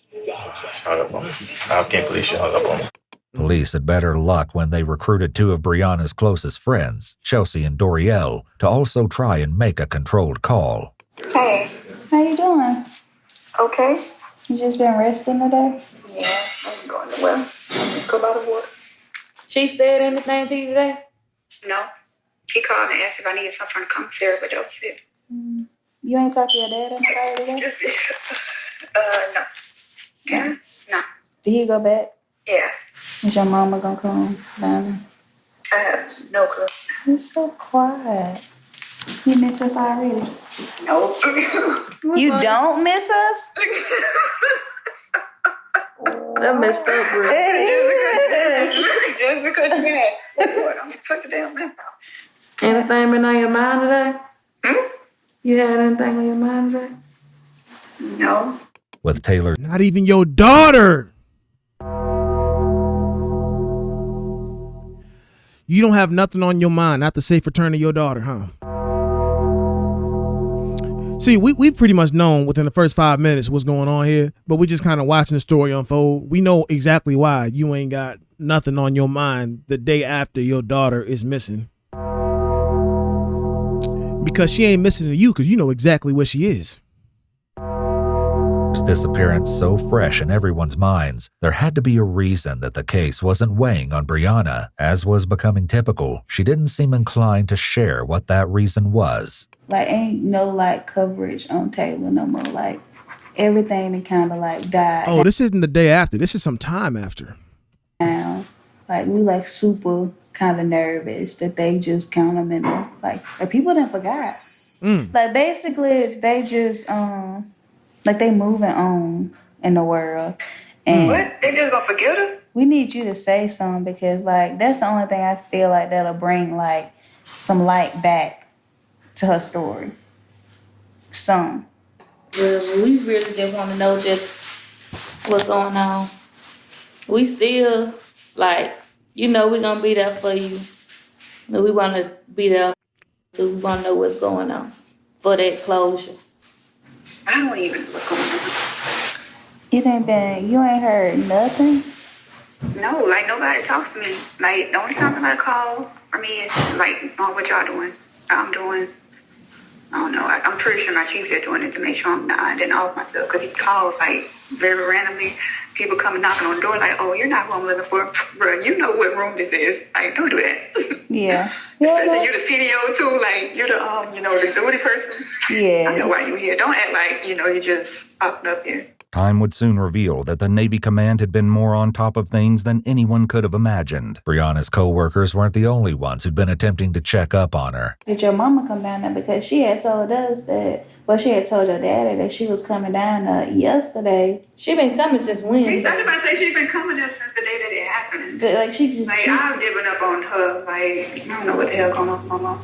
shut up on me. I can't believe she hung up on me. Police had better luck when they recruited two of Briana's closest friends, Chelsea and Dorielle, to also try and make a controlled call. Hey, how you doing? Okay. You just been resting today? Yeah, I'm going to well. Go by the water. Chief said anything to you today? No. He called and asked if I needed something from the commissary, but that was it. You ain't talked to your dad or nobody today? No. Yeah? No. Did he go back? Yeah. Is your mama gonna come down? I have no clue. You're so quiet. You miss us already? No. You don't miss us? That messed up, bro. Just because you mad. I'm touch the damn thing. Anything been on your mind today? You had anything on your mind today? No. With Taylor. Not even your daughter. You don't have nothing on your mind, not the safe return of your daughter, huh? See, we've pretty much known within the first 5 minutes what's going on here, but we're just kind of watching the story unfold. We know exactly why you ain't got nothing on your mind the day after your daughter is missing. Because she ain't missing to you, because you know exactly where she is. Disappearance so fresh in everyone's minds, there had to be a reason that the case wasn't weighing on Briana. As was becoming typical, she didn't seem inclined to share what that reason was. Like, ain't no, like, coverage on Taylor no more. Like, everything that kind of, like, died. Oh, this isn't the day after. This is some time after. Now, like, we, like, super kind of nervous that they just count them in there. Like people done forgot. Like, basically, they just, like, they moving on in the world. And what? They just gonna forget her? We need you to say something because, like, that's the only thing I feel like that'll bring, like, some light back to her story. Some. Well, we really just want to know just what's going on. We still, like, you know, we're gonna be there for you. And we wanna be there too. We wanna know what's going on for that closure. I don't even know what's going on. It ain't been, you ain't heard nothing? No, like nobody talks to me. Like the only time somebody call for me is like, oh, what y'all doing? I'm doing, I don't know. I'm pretty sure my chief is doing it to make sure I'm not, I didn't off myself because he calls like very randomly. People coming knocking on the door like, oh, you're not who I'm looking for. Bro, you know what room this is. Like, don't do that. Yeah. Especially you're the CDO too. Like, you're the, the duty person. Yeah. I know why you're here. Don't act like, you just popping up here. Time would soon reveal that the Navy command had been more on top of things than anyone could have imagined. Briana's co-workers weren't the only ones who'd been attempting to check up on her. Did your mama come down there? Because she had told us that, well, she had told your daddy that she was coming down yesterday. She been coming since Wednesday. I was about to say she's been coming there since the day that it happened. But, like, she just... Like, I've given up on her. Like, I don't know what the hell going on with my mom.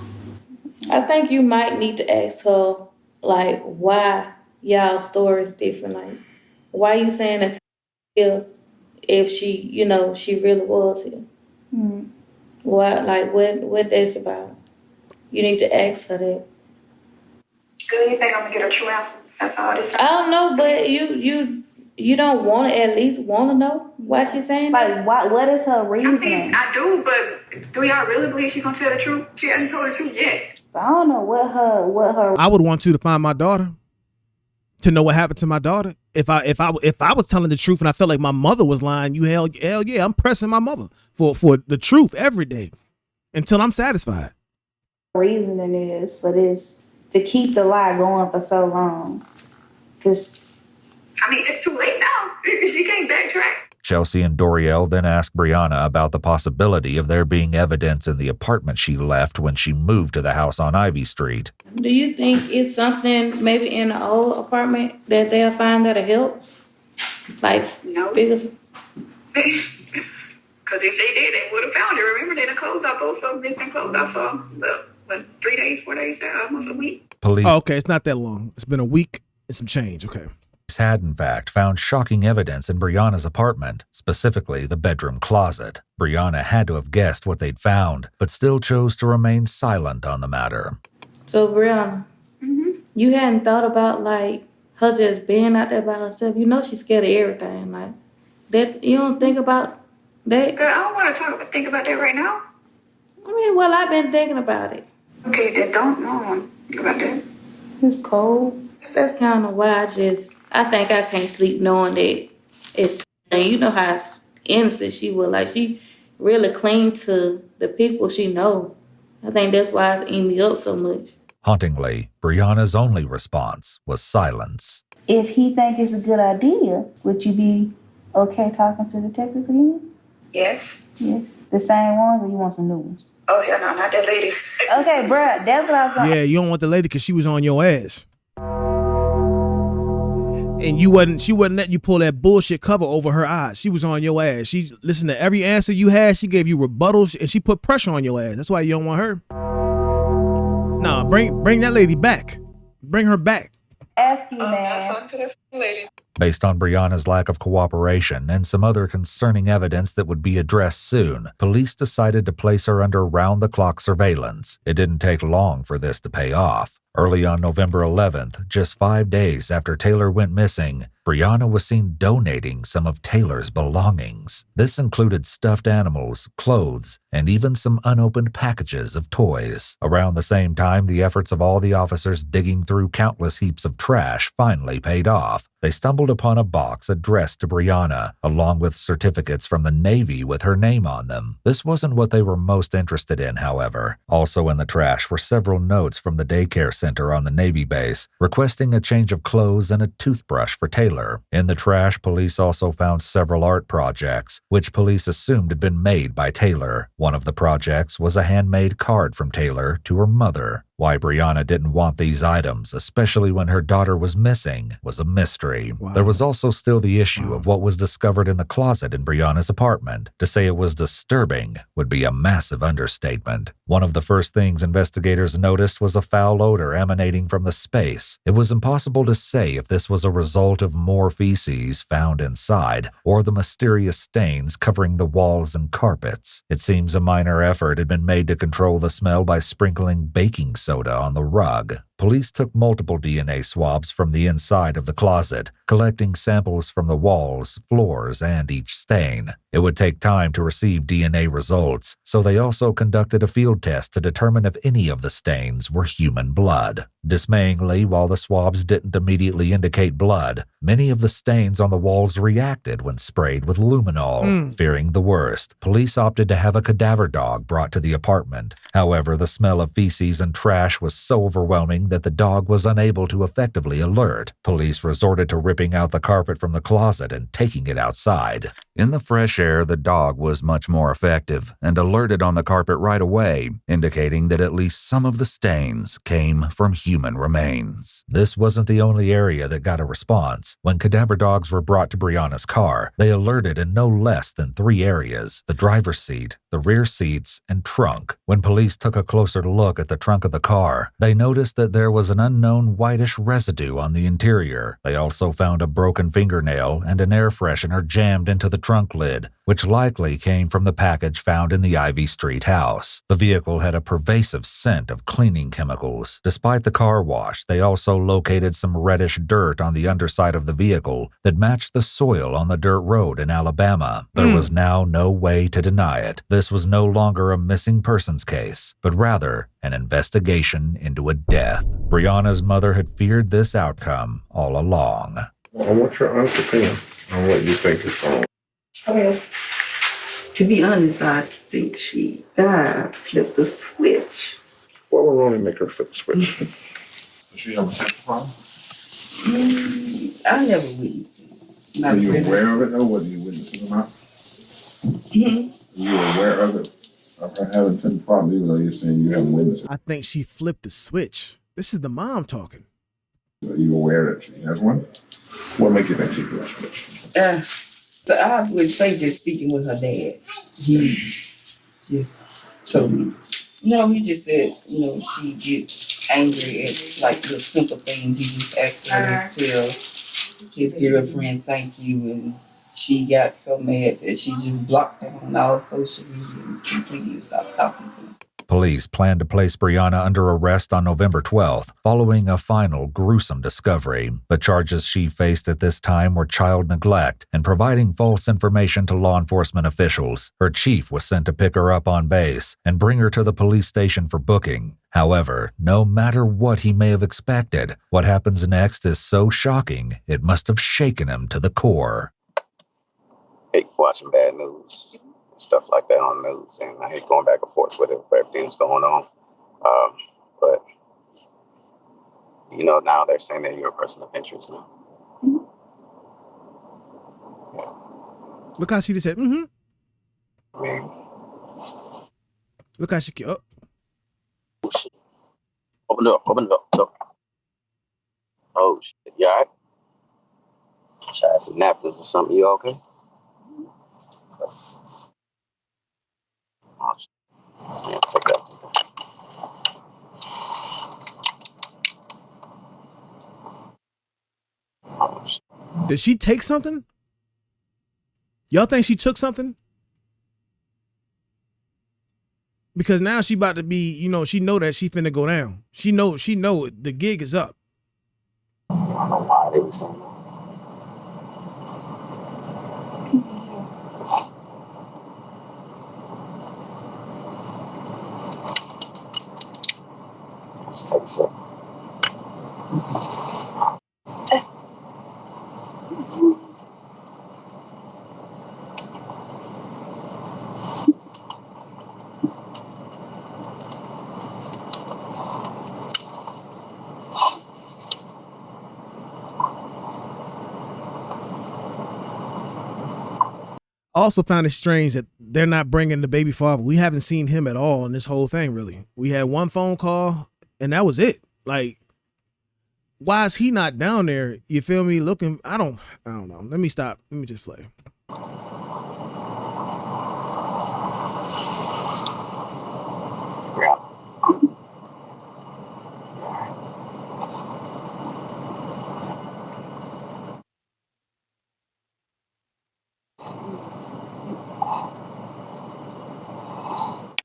I think you might need to ask her, like, why y'all story's different. Like, why you saying that if she, she really was here? Mm. Why, like, what that's about? You need to ask her that. Good, you think I'm gonna get a true answer after all this? I don't know, but you don't want to at least want to know why she's saying that? Like, what is her reason? I mean, I do, but do y'all really believe she's gonna tell the truth? She hasn't told the truth yet. I don't know what her. I would want you to find my daughter, to know what happened to my daughter. If I was telling the truth and I felt like my mother was lying, hell yeah, I'm pressing my mother for the truth every day until I'm satisfied. Reasoning is for this to keep the lie going for so long, because I mean it's too late now. She can't backtrack. Chelsea and Doriel then asked Briana about the possibility of there being evidence in the apartment she left when she moved to the house on Ivy Street. Do you think it's something maybe in the old apartment that they'll find that'll help? Like, no. Figures? Because if they did, they would have found it. Remember, they done closed out both of them. They've been closed out for 3 days, 4 days, almost a week. Police. Oh, okay, it's not that long. It's been a week and some change. Okay. Had in fact found shocking evidence in Briana's apartment, specifically the bedroom closet. Briana had to have guessed what they'd found, but still chose to remain silent on the matter. So Briana, you hadn't thought about like her just being out there by herself? You know she's scared of everything. Like that, you don't think about that? Girl, I don't want to think about that right now. I mean, well, I've been thinking about it. Okay, then don't think about that. It's cold. That's kind of why I think I can't sleep knowing that it's, and you know how innocent she was. Like, she really cling to the people she know. I think that's why it's eating me up so much. Hauntingly, Briana's only response was silence. If he think it's a good idea, would you be okay talking to detectives again? Yes. Yes. The same ones, or you want some new ones? Oh, hell no, not that lady. Okay, bruh, that's what I was going to... Yeah, you don't want the lady because she was on your ass. And she wouldn't let you pull that bullshit cover over her eyes. She was on your ass. She listened to every answer you had. She gave you rebuttals and she put pressure on your ass. That's why you don't want her. Nah, bring that lady back. Bring her back. Ask you, man. Not talking to that lady. Based on Briana's lack of cooperation and some other concerning evidence that would be addressed soon, police decided to place her under round-the-clock surveillance. It didn't take long for this to pay off. Early on November 11th, just 5 days after Taylor went missing, Briana was seen donating some of Taylor's belongings. This included stuffed animals, clothes, and even some unopened packages of toys. Around the same time, the efforts of all the officers digging through countless heaps of trash finally paid off. They stumbled upon a box addressed to Briana, along with certificates from the Navy with her name on them. This wasn't what they were most interested in, however. Also in the trash were several notes from the daycare center on the Navy base, requesting a change of clothes and a toothbrush for Taylor. In the trash, police also found several art projects, which police assumed had been made by Taylor. One of the projects was a handmade card from Taylor to her mother. Why Briana didn't want these items, especially when her daughter was missing, was a mystery. Wow. There was also still the issue of what was discovered in the closet in Briana's apartment. To say it was disturbing would be a massive understatement. One of the first things investigators noticed was a foul odor emanating from the space. It was impossible to say if this was a result of more feces found inside or the mysterious stains covering the walls and carpets. It seems a minor effort had been made to control the smell by sprinkling baking soda on the rug. Police took multiple DNA swabs from the inside of the closet, collecting samples from the walls, floors, and each stain. It would take time to receive DNA results, so they also conducted a field test to determine if any of the stains were human blood. Dismayingly, while the swabs didn't immediately indicate blood, many of the stains on the walls reacted when sprayed with luminol. Fearing the worst, police opted to have a cadaver dog brought to the apartment. However, the smell of feces and trash was so overwhelming that the dog was unable to effectively alert. Police resorted to ripping out the carpet from the closet and taking it outside. In the fresh air, the dog was much more effective and alerted on the carpet right away, indicating that at least some of the stains came from human remains. This wasn't the only area that got a response. When cadaver dogs were brought to Briana's car, they alerted in no less than 3 areas: the driver's seat, the rear seats, and trunk. When police took a closer look at the trunk of the car, they noticed that there was an unknown whitish residue on the interior. They also found a broken fingernail and an air freshener jammed into the trunk lid, which likely came from the package found in the Ivy Street house. The vehicle had a pervasive scent of cleaning chemicals. Despite the car wash, they also located some reddish dirt on the underside of the vehicle that matched the soil on the dirt road in Alabama. There was now no way to deny it. This was no longer a missing persons case, but rather an investigation into a death. Briana's mother had feared this outcome all along. I want your honest opinion on what you think is wrong. Well, to be honest, I think she flipped the switch. What went wrong to make her flip the switch? Did she ever have a problem? I never witnessed it. Are you aware of it though, whether you witnessed it or not? Are you aware of it? Of her having a problem, even though you're saying you haven't witnessed it? I think she flipped the switch. This is the mom talking. Are you aware that she has one? What makes you think she flipped the switch? So I would say just speaking with her dad. He just told me. No, he just said, she gets angry at like the simple things. He just asked her to tell his girlfriend thank you, and she got so mad that she just blocked him on all social media and completely stopped talking to him. Police plan to place Briana under arrest on November 12th, following a final gruesome discovery. The charges she faced at this time were child neglect and providing false information to law enforcement officials. Her chief was sent to pick her up on base and bring her to the police station for booking. However, no matter what he may have expected, what happens next is so shocking it must have shaken him to the core. I hate watching bad news. Stuff like that on the news, and I hate going back and forth with it for everything that's going on. But now they're saying that you're a person of interest now. Yeah. Look how she just said, I mean, look how she, oh shit. Open the door. Go. Oh shit, you all right? Should I have some napkins or something? You okay? Yeah, take that. did she take something? Y'all think she took something? Because now she about to be, she know that she finna go down. She know the gig is up. I don't know why they were saying that. Let's take a sip. Also found it strange that they're not bringing the baby father. We haven't seen him at all in this whole thing, really. We had one phone call and that was it. Like, why is he not down there? You feel me? Looking, I don't know. Let me stop. Let me just play.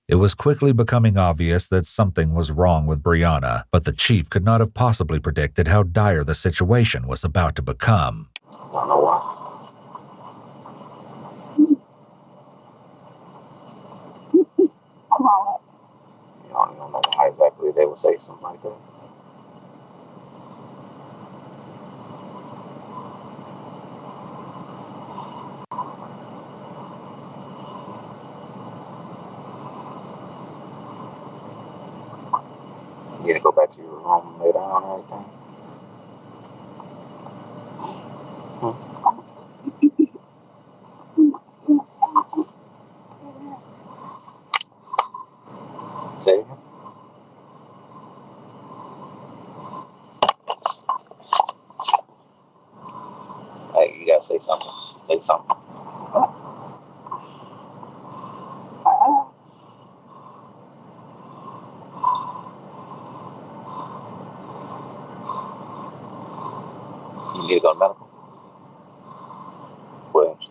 It was quickly becoming obvious that something was wrong with Briana, but the chief could not have possibly predicted how dire the situation was about to become. I don't know why. I don't know why exactly they would say something like that. You need to go back to your room and lay down and everything. Say it again. Hey, you gotta say something. Say something. You need to go to medical. Williams,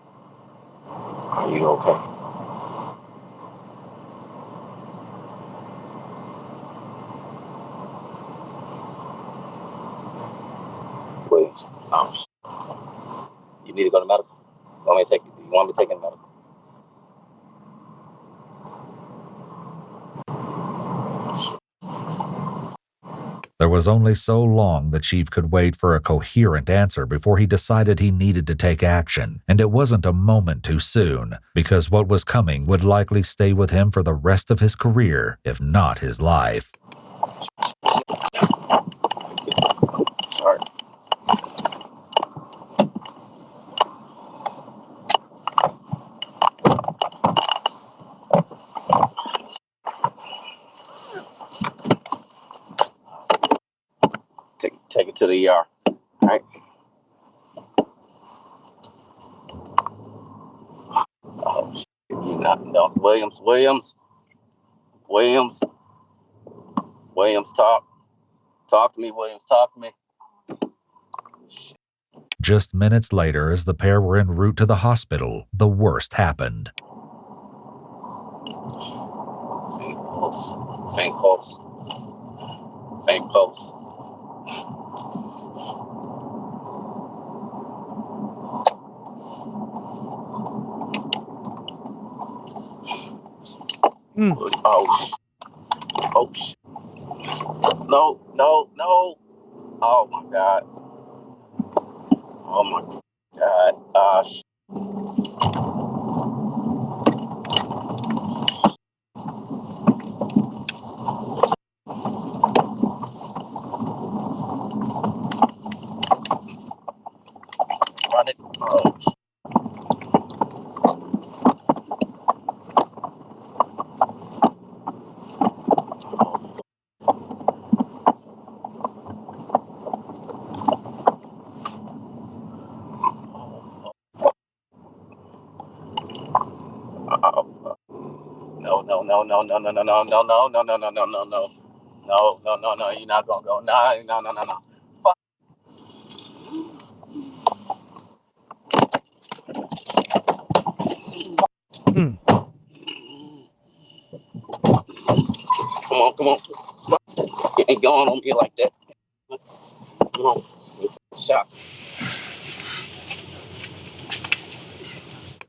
are you okay? Williams, you need to go to medical. You want me to take you? You want me to take you to medical? There was only so long the chief could wait for a coherent answer before he decided he needed to take action, and it wasn't a moment too soon, because what was coming would likely stay with him for the rest of his career, if not his life. Sorry. Take it to the ER. All right. Oh, shit. You not no Williams, talk to me, Williams, talk to me. Just minutes later, as the pair were en route to the hospital, the worst happened. Faint pulse. Oh, shit. No. Oh, my God. Shit. Run it. Oh, shit. No, you're not gonna go. No. Fuck. Come on. You ain't going on me like that. Come on. Shot.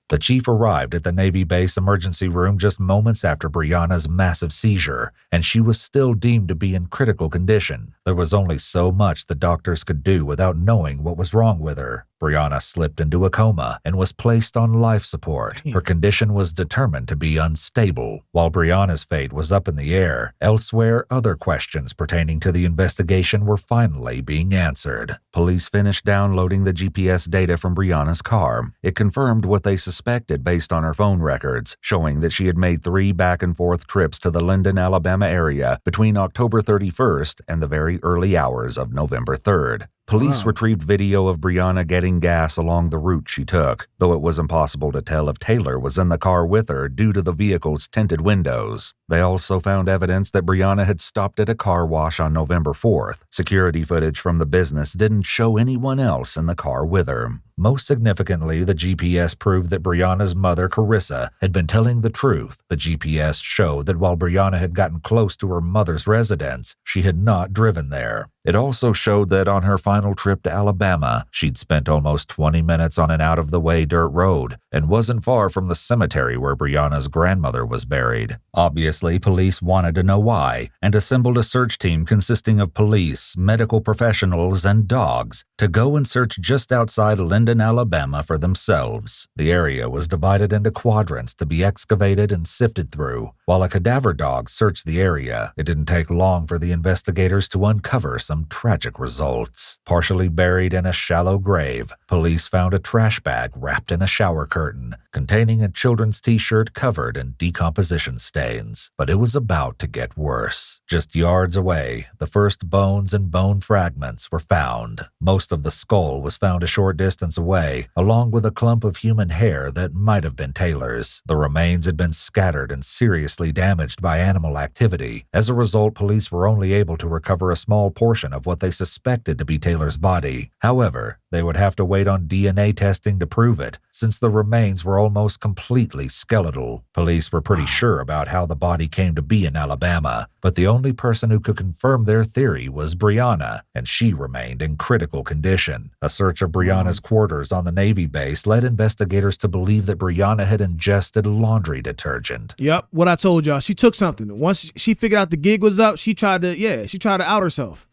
The chief arrived at the Navy base emergency room just moments after Briana's massive seizure, and she was still deemed to be in critical condition. There was only so much the doctors could do without knowing what was wrong with her. Briana slipped into a coma and was placed on life support. Her condition was determined to be unstable. While Briana's fate was up in the air, elsewhere other questions pertaining to the investigation were finally being answered. Police finished downloading the GPS data from Briana's car. It confirmed what they suspected based on her phone records, showing that she had made 3 back-and-forth trips to the Linden, Alabama area between October 31st and the very early hours of November 3rd. Police retrieved video of Briana getting gas along the route she took, though it was impossible to tell if Taylor was in the car with her due to the vehicle's tinted windows. They also found evidence that Briana had stopped at a car wash on November 4th. Security footage from the business didn't show anyone else in the car with her. Most significantly, the GPS proved that Briana's mother, Carissa, had been telling the truth. The GPS showed that while Briana had gotten close to her mother's residence, she had not driven there. It also showed that on her final trip to Alabama, she'd spent almost 20 minutes on an out-of-the-way dirt road and wasn't far from the cemetery where Briana's grandmother was buried. Obviously, police wanted to know why and assembled a search team consisting of police, medical professionals, and dogs to go and search just outside Linden, Alabama for themselves. The area was divided into quadrants to be excavated and sifted through. While a cadaver dog searched the area, it didn't take long for the investigators to uncover some tragic results. Partially buried in a shallow grave, police found a trash bag wrapped in a shower curtain containing a children's t-shirt covered in decomposition stains. But it was about to get worse. Just yards away, the first bones and bone fragments were found. Most of the skull was found a short distance away, along with a clump of human hair that might have been Taylor's. The remains had been scattered and seriously damaged by animal activity. As a result, police were only able to recover a small portion of what they suspected to be Taylor's body. However, they would have to wait on DNA testing to prove it, since the remains were almost completely skeletal. Police were pretty sure about how the body came to be in Alabama, but the only person who could confirm their theory was Briana, and she remained in critical condition. A search of Briana's quarters on the Navy base led investigators to believe that Briana had ingested laundry detergent. Yep, what I told y'all. She took something. Once she figured out the gig was up, she tried to out herself.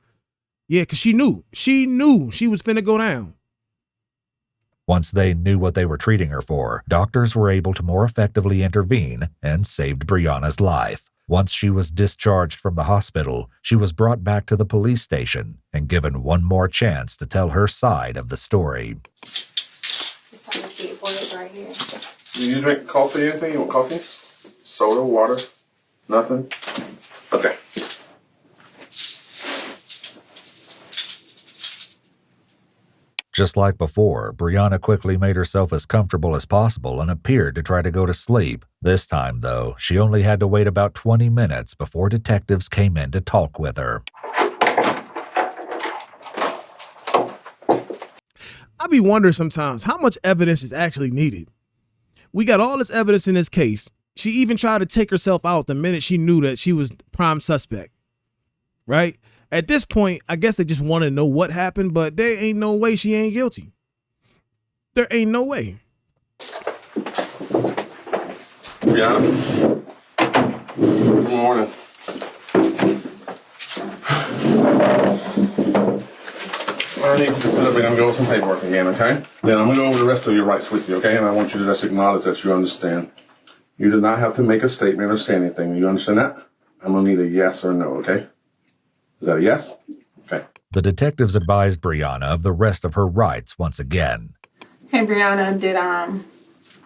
Yeah, because she knew she was finna go down. Once they knew what they were treating her for, doctors were able to more effectively intervene and saved Briana's life. Once she was discharged from the hospital, she was brought back to the police station and given one more chance to tell her side of the story. Do you drink coffee or anything? You want coffee? Soda, water? Nothing? Okay. Just like before, Briana quickly made herself as comfortable as possible and appeared to try to go to sleep. This time, though, she only had to wait about 20 minutes before detectives came in to talk with her. I be wondering sometimes how much evidence is actually needed. We got all this evidence in this case. She even tried to take herself out the minute she knew that she was prime suspect. Right? At this point, I guess they just want to know what happened, but there ain't no way she ain't guilty. There ain't no way. Briana. Good morning. I need you to sit up and I'm going to go over some paperwork again, okay? Then I'm going to go over the rest of your rights with you, okay? And I want you to just acknowledge that you understand. You do not have to make a statement or say anything. You understand that? I'm going to need a yes or no, okay? Is that a yes? Okay. The detectives advised Briana of the rest of her rights once again. Hey, Briana, did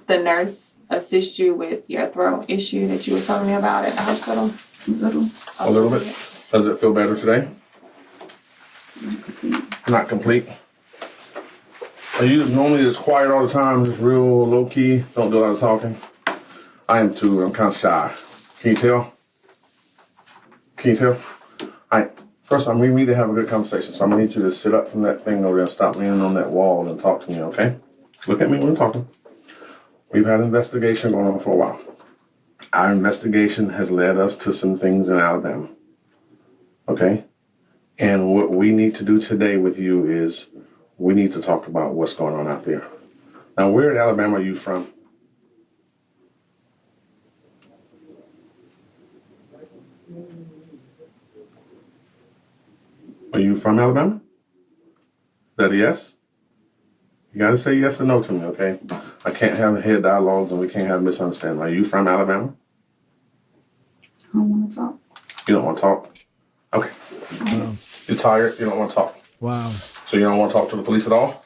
the nurse assist you with your throat issue that you were telling me about at the hospital? A little bit. Does it feel better today? Not complete. Are you normally just quiet all the time, just real low key, don't do a lot of talking? I am too. I'm kind of shy. Can you tell? Can you tell? First, we need to have a good conversation, so I'm going to need you to sit up from that thing over there and stop leaning on that wall and talk to me, okay? Look at me when I'm talking. We've had an investigation going on for a while. Our investigation has led us to some things in Alabama, okay? And what we need to do today with you is we need to talk about what's going on out there. Now, where in Alabama are you from? Are you from Alabama? Is that a yes? You gotta say yes or no to me, okay? I can't have head dialogues and we can't have misunderstanding. Are you from Alabama? I don't want to talk. You don't want to talk? Okay. Wow. You're tired? You don't want to talk? Wow. So you don't want to talk to the police at all?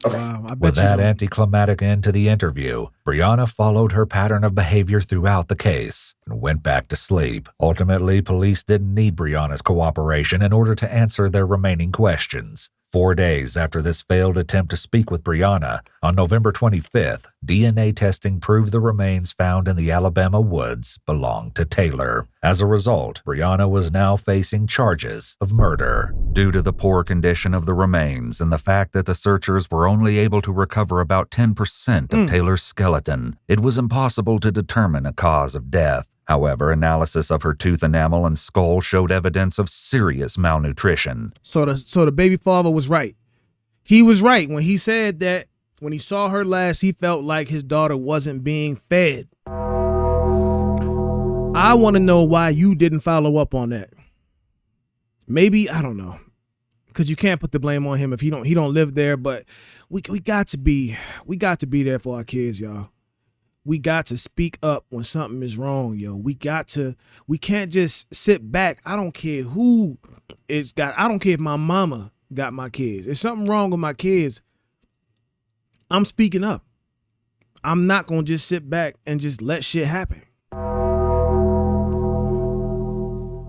Okay. Wow. I bet With you that don't. anticlimactic end to the interview, Briana followed her pattern of behavior throughout the case and went back to sleep. Ultimately, police didn't need Briana's cooperation in order to answer their remaining questions. 4 days after this failed attempt to speak with Briana, on November 25th, DNA testing proved the remains found in the Alabama woods belonged to Taylor. As a result, Briana was now facing charges of murder. Due to the poor condition of the remains and the fact that the searchers were only able to recover about 10% of Taylor's skeleton, it was impossible to determine a cause of death. However, analysis of her tooth enamel and skull showed evidence of serious malnutrition. So the baby father was right. He was right when he said that when he saw her last, he felt like his daughter wasn't being fed. I want to know why you didn't follow up on that. Maybe, I don't know, because you can't put the blame on him if he don't live there. But we got to be there for our kids, y'all. We got to speak up when something is wrong, yo. We can't just sit back. I don't care who I don't care if my mama got my kids. If something wrong with my kids, I'm speaking up. I'm not going to just sit back and just let shit happen.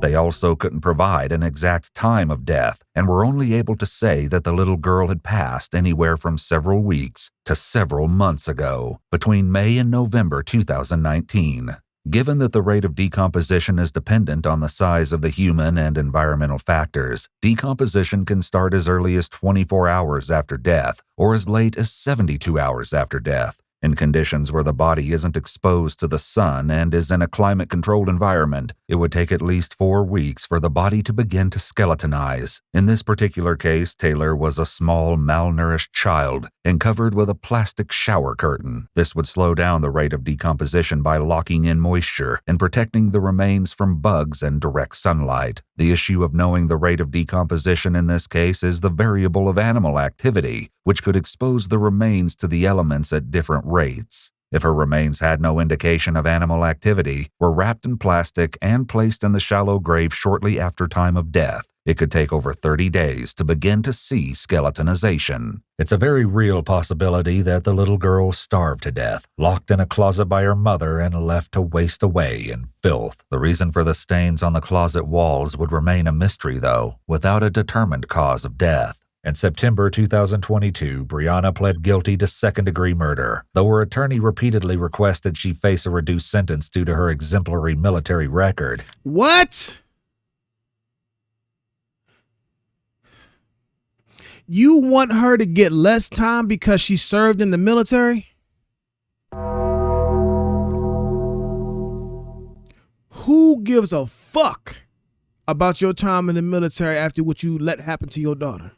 They also couldn't provide an exact time of death and were only able to say that the little girl had passed anywhere from several weeks to several months ago, between May and November 2019. Given that the rate of decomposition is dependent on the size of the human and environmental factors, decomposition can start as early as 24 hours after death or as late as 72 hours after death. In conditions where the body isn't exposed to the sun and is in a climate-controlled environment, it would take at least 4 weeks for the body to begin to skeletonize. In this particular case, Taylor was a small, malnourished child and covered with a plastic shower curtain. This would slow down the rate of decomposition by locking in moisture and protecting the remains from bugs and direct sunlight. The issue of knowing the rate of decomposition in this case is the variable of animal activity, which could expose the remains to the elements at different rates. If her remains had no indication of animal activity, were wrapped in plastic and placed in the shallow grave shortly after time of death, it could take over 30 days to begin to see skeletonization. It's a very real possibility that the little girl starved to death, locked in a closet by her mother and left to waste away in filth. The reason for the stains on the closet walls would remain a mystery, though, without a determined cause of death. In September 2022, Briana pled guilty to second-degree murder, though her attorney repeatedly requested she face a reduced sentence due to her exemplary military record. What? You want her to get less time because she served in the military? Who gives a fuck about your time in the military after what you let happen to your daughter?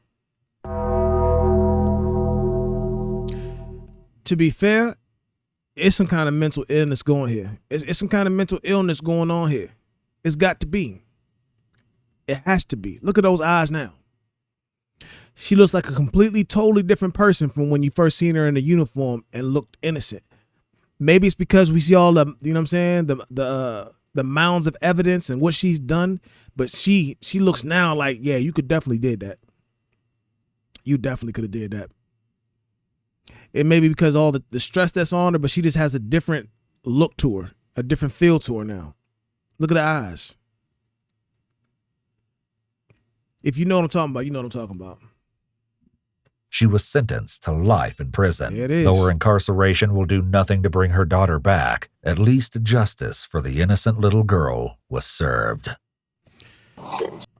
To be fair, it's some kind of mental illness going here. It's some kind of mental illness going on here. It's got to be. It has to be. Look at those eyes now. She looks like a completely, totally different person from when you first seen her in the uniform and looked innocent. Maybe it's because we see all the, you know what I'm saying, the mounds of evidence and what she's done, but she looks now like, yeah, you could definitely did that. You definitely could have did that. It may be because all the stress that's on her, but she just has a different look to her, a different feel to her now. Look at the eyes. If you know what I'm talking about, you know what I'm talking about. She was sentenced to life in prison. It is. Though her incarceration will do nothing to bring her daughter back, at least justice for the innocent little girl was served.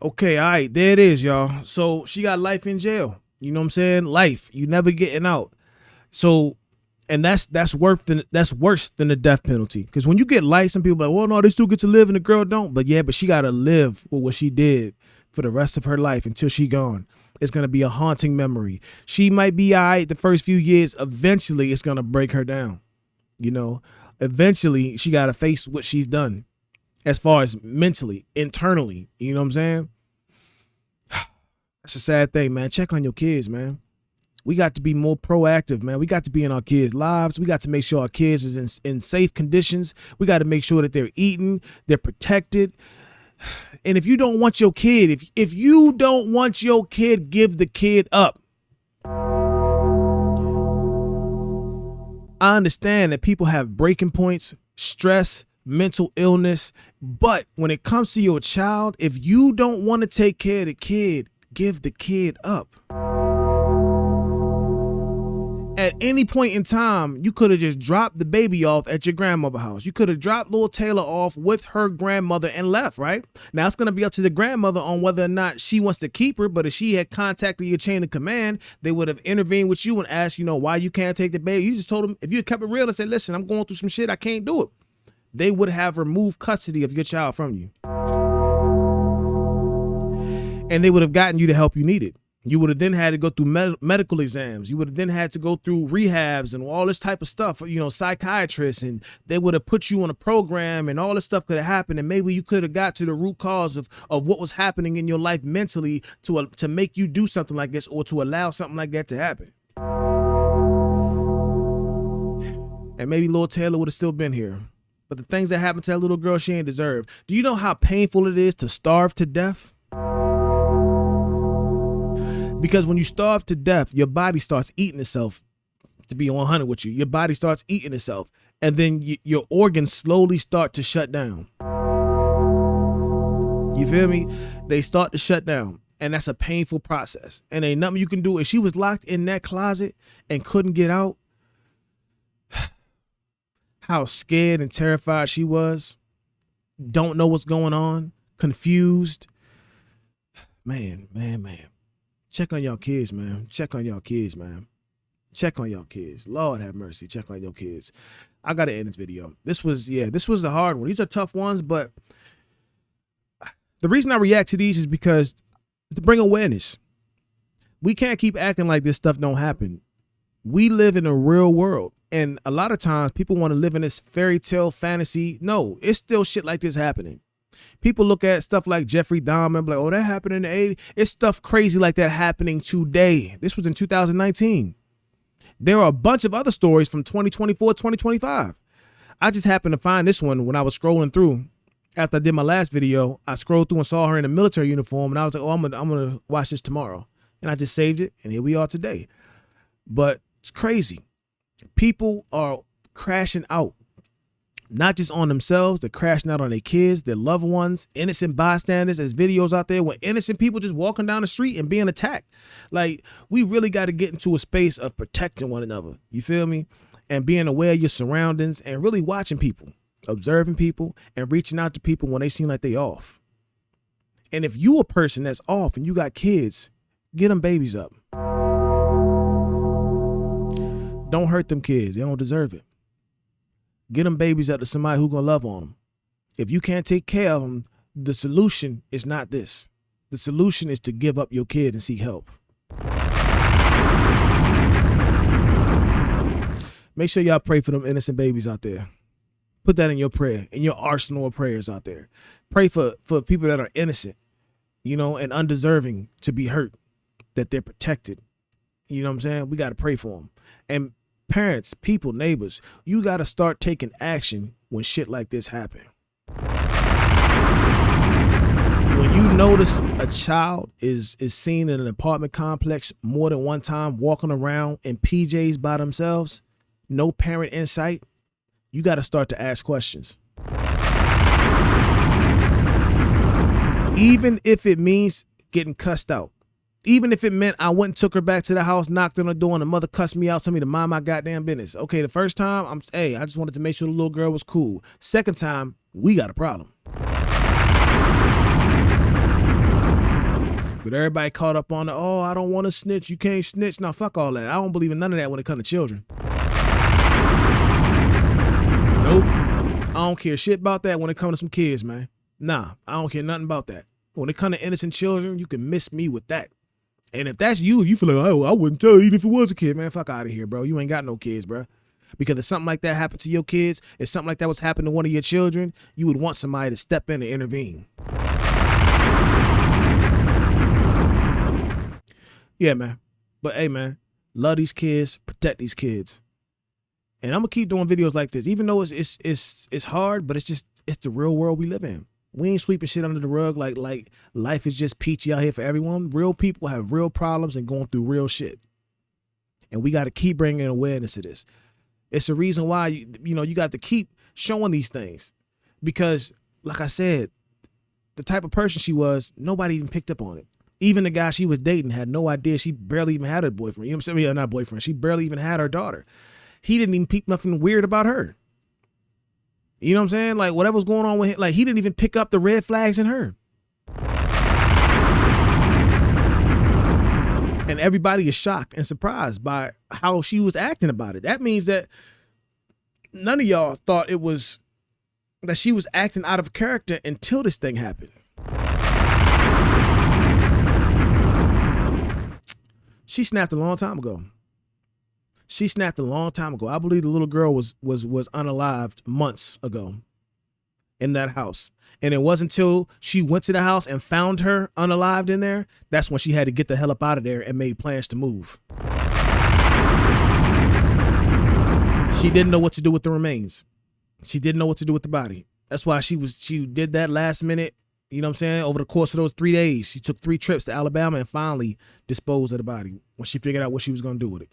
Okay, all right, there it is, y'all. So she got life in jail. You know what I'm saying? Life. You never getting out. So, and that's worse than the death penalty. Because when you get life, some people are like, well, no, they still get to live and the girl don't. But yeah, but she got to live with what she did for the rest of her life until she gone. It's going to be a haunting memory. She might be all right the first few years. Eventually, it's going to break her down. You know, eventually she got to face what she's done as far as mentally, internally. You know what I'm saying? That's a sad thing, man. Check on your kids, man. We got to be more proactive, man. We got to be in our kids' lives. We got to make sure our kids is in safe conditions. We got to make sure that they're eating, they're protected. And if you don't want your kid, if you don't want your kid, give the kid up. I understand that people have breaking points, stress, mental illness, but when it comes to your child, if you don't want to take care of the kid, give the kid up. At any point in time, you could have just dropped the baby off at your grandmother's house. You could have dropped little Taylor off with her grandmother and left, right? Now, it's going to be up to the grandmother on whether or not she wants to keep her, but if she had contacted your chain of command, they would have intervened with you and asked, why you can't take the baby. You just told them, if you had kept it real and said, listen, I'm going through some shit, I can't do it. They would have removed custody of your child from you. And they would have gotten you the help you needed. You would have then had to go through medical exams. You would have then had to go through rehabs and all this type of stuff, psychiatrists, and they would have put you on a program and all this stuff could have happened. And maybe you could have got to the root cause of what was happening in your life mentally to make you do something like this or to allow something like that to happen. And maybe Lord Taylor would have still been here. But the things that happened to that little girl, she ain't deserved. Do you know how painful it is to starve to death? Because when you starve to death, your body starts eating itself. To be 100 with you, your body starts eating itself, and then your organs slowly start to shut down. You feel me? They start to shut down, and that's a painful process. And ain't nothing you can do. If she was locked in that closet and couldn't get out, how scared and terrified she was, don't know what's going on, confused. Man. Check on y'all kids, man. Check on y'all kids, man. Check on y'all kids. Lord have mercy. Check on your kids. I gotta end this video. This was a hard one. These are tough ones, but the reason I react to these is because to bring awareness. We can't keep acting like this stuff don't happen. We live in a real world. And a lot of times people want to live in this fairy tale fantasy. No, it's still shit like this happening. People look at stuff like Jeffrey Dahmer, like, oh, that happened in the 80s. It's stuff crazy like that happening today. This was in 2019. There are a bunch of other stories from 2024, 2025. I just happened to find this one when I was scrolling through. After I did my last video, I scrolled through and saw her in a military uniform, and I was like, oh, I'm gonna watch this tomorrow. And I just saved it, and here we are today. But it's crazy. People are crashing out. Not just on themselves, they're crashing out on their kids, their loved ones, innocent bystanders. There's videos out there with innocent people just walking down the street and being attacked. Like, we really got to get into a space of protecting one another. You feel me? And being aware of your surroundings and really watching people, observing people, and reaching out to people when they seem like they off. And if you a person that's off and you got kids, get them babies up. Don't hurt them kids. They don't deserve it. Get them babies up to somebody who gonna love on them. If you can't take care of them, the solution is not this. The solution is to give up your kid and seek help. Make sure y'all pray for them innocent babies out there. Put that in your prayer, in your arsenal of prayers out there. Pray for people that are innocent, and undeserving to be hurt, that they're protected. You know what I'm saying? We got to pray for them. And parents, people, neighbors, you got to start taking action when shit like this happen. When you notice a child is seen in an apartment complex more than one time walking around in PJs by themselves, no parent in sight, you got to start to ask questions. Even if it means getting cussed out. Even if it meant I went and took her back to the house, knocked on the door, and the mother cussed me out, told me to mind my goddamn business. Okay, the first time, I just wanted to make sure the little girl was cool. Second time, we got a problem. But everybody caught up on I don't want to snitch. You can't snitch. Now, fuck all that. I don't believe in none of that when it comes to children. Nope. I don't care shit about that when it comes to some kids, man. Nah, I don't care nothing about that. When it comes to innocent children, you can miss me with that. And if that's you feel like, I wouldn't tell you even if it was a kid, man, fuck out of here, bro. You ain't got no kids, bro. Because if something like that happened to your kids, if something like that was happening to one of your children, you would want somebody to step in and intervene. Yeah, man. But hey, man, Love these kids, protect these kids. And I'm gonna keep doing videos like this, even though it's hard, but it's the real world we live in. We ain't sweeping shit under the rug like life is just peachy out here for everyone. Real people have real problems and going through real shit. And we got to keep bringing awareness to this. It's a reason why, you got to keep showing these things. Because, like I said, the type of person she was, nobody even picked up on it. Even the guy she was dating had no idea. She barely even had a boyfriend. You know what I'm saying? Not boyfriend. She barely even had her daughter. He didn't even peep nothing weird about her. You know what I'm saying? Like, whatever was going on with him, like, he didn't even pick up the red flags in her. And everybody is shocked and surprised by how she was acting about it. That means that none of y'all thought that she was acting out of character until this thing happened. She snapped a long time ago. I believe the little girl was unalived months ago in that house. And it wasn't until she went to the house and found her unalived in there, that's when she had to get the hell up out of there and made plans to move. She didn't know what to do with the remains. She didn't know what to do with the body. That's why she did that last minute, you know what I'm saying? Over the course of those 3 days, she took 3 trips to Alabama and finally disposed of the body when she figured out what she was going to do with it.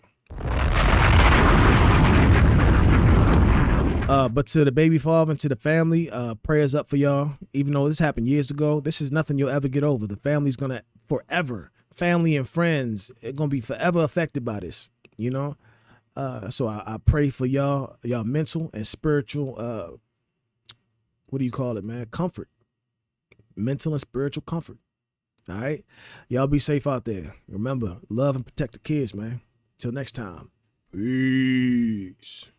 But to the baby father and to the family, prayers up for y'all. Even though this happened years ago, this is nothing you'll ever get over. The family's gonna forever, family and friends, are gonna be forever affected by this, you know? So I pray for y'all mental and spiritual, what do you call it, man? Comfort. Mental and spiritual comfort. All right? Y'all be safe out there. Remember, love and protect the kids, man. Till next time. Peace.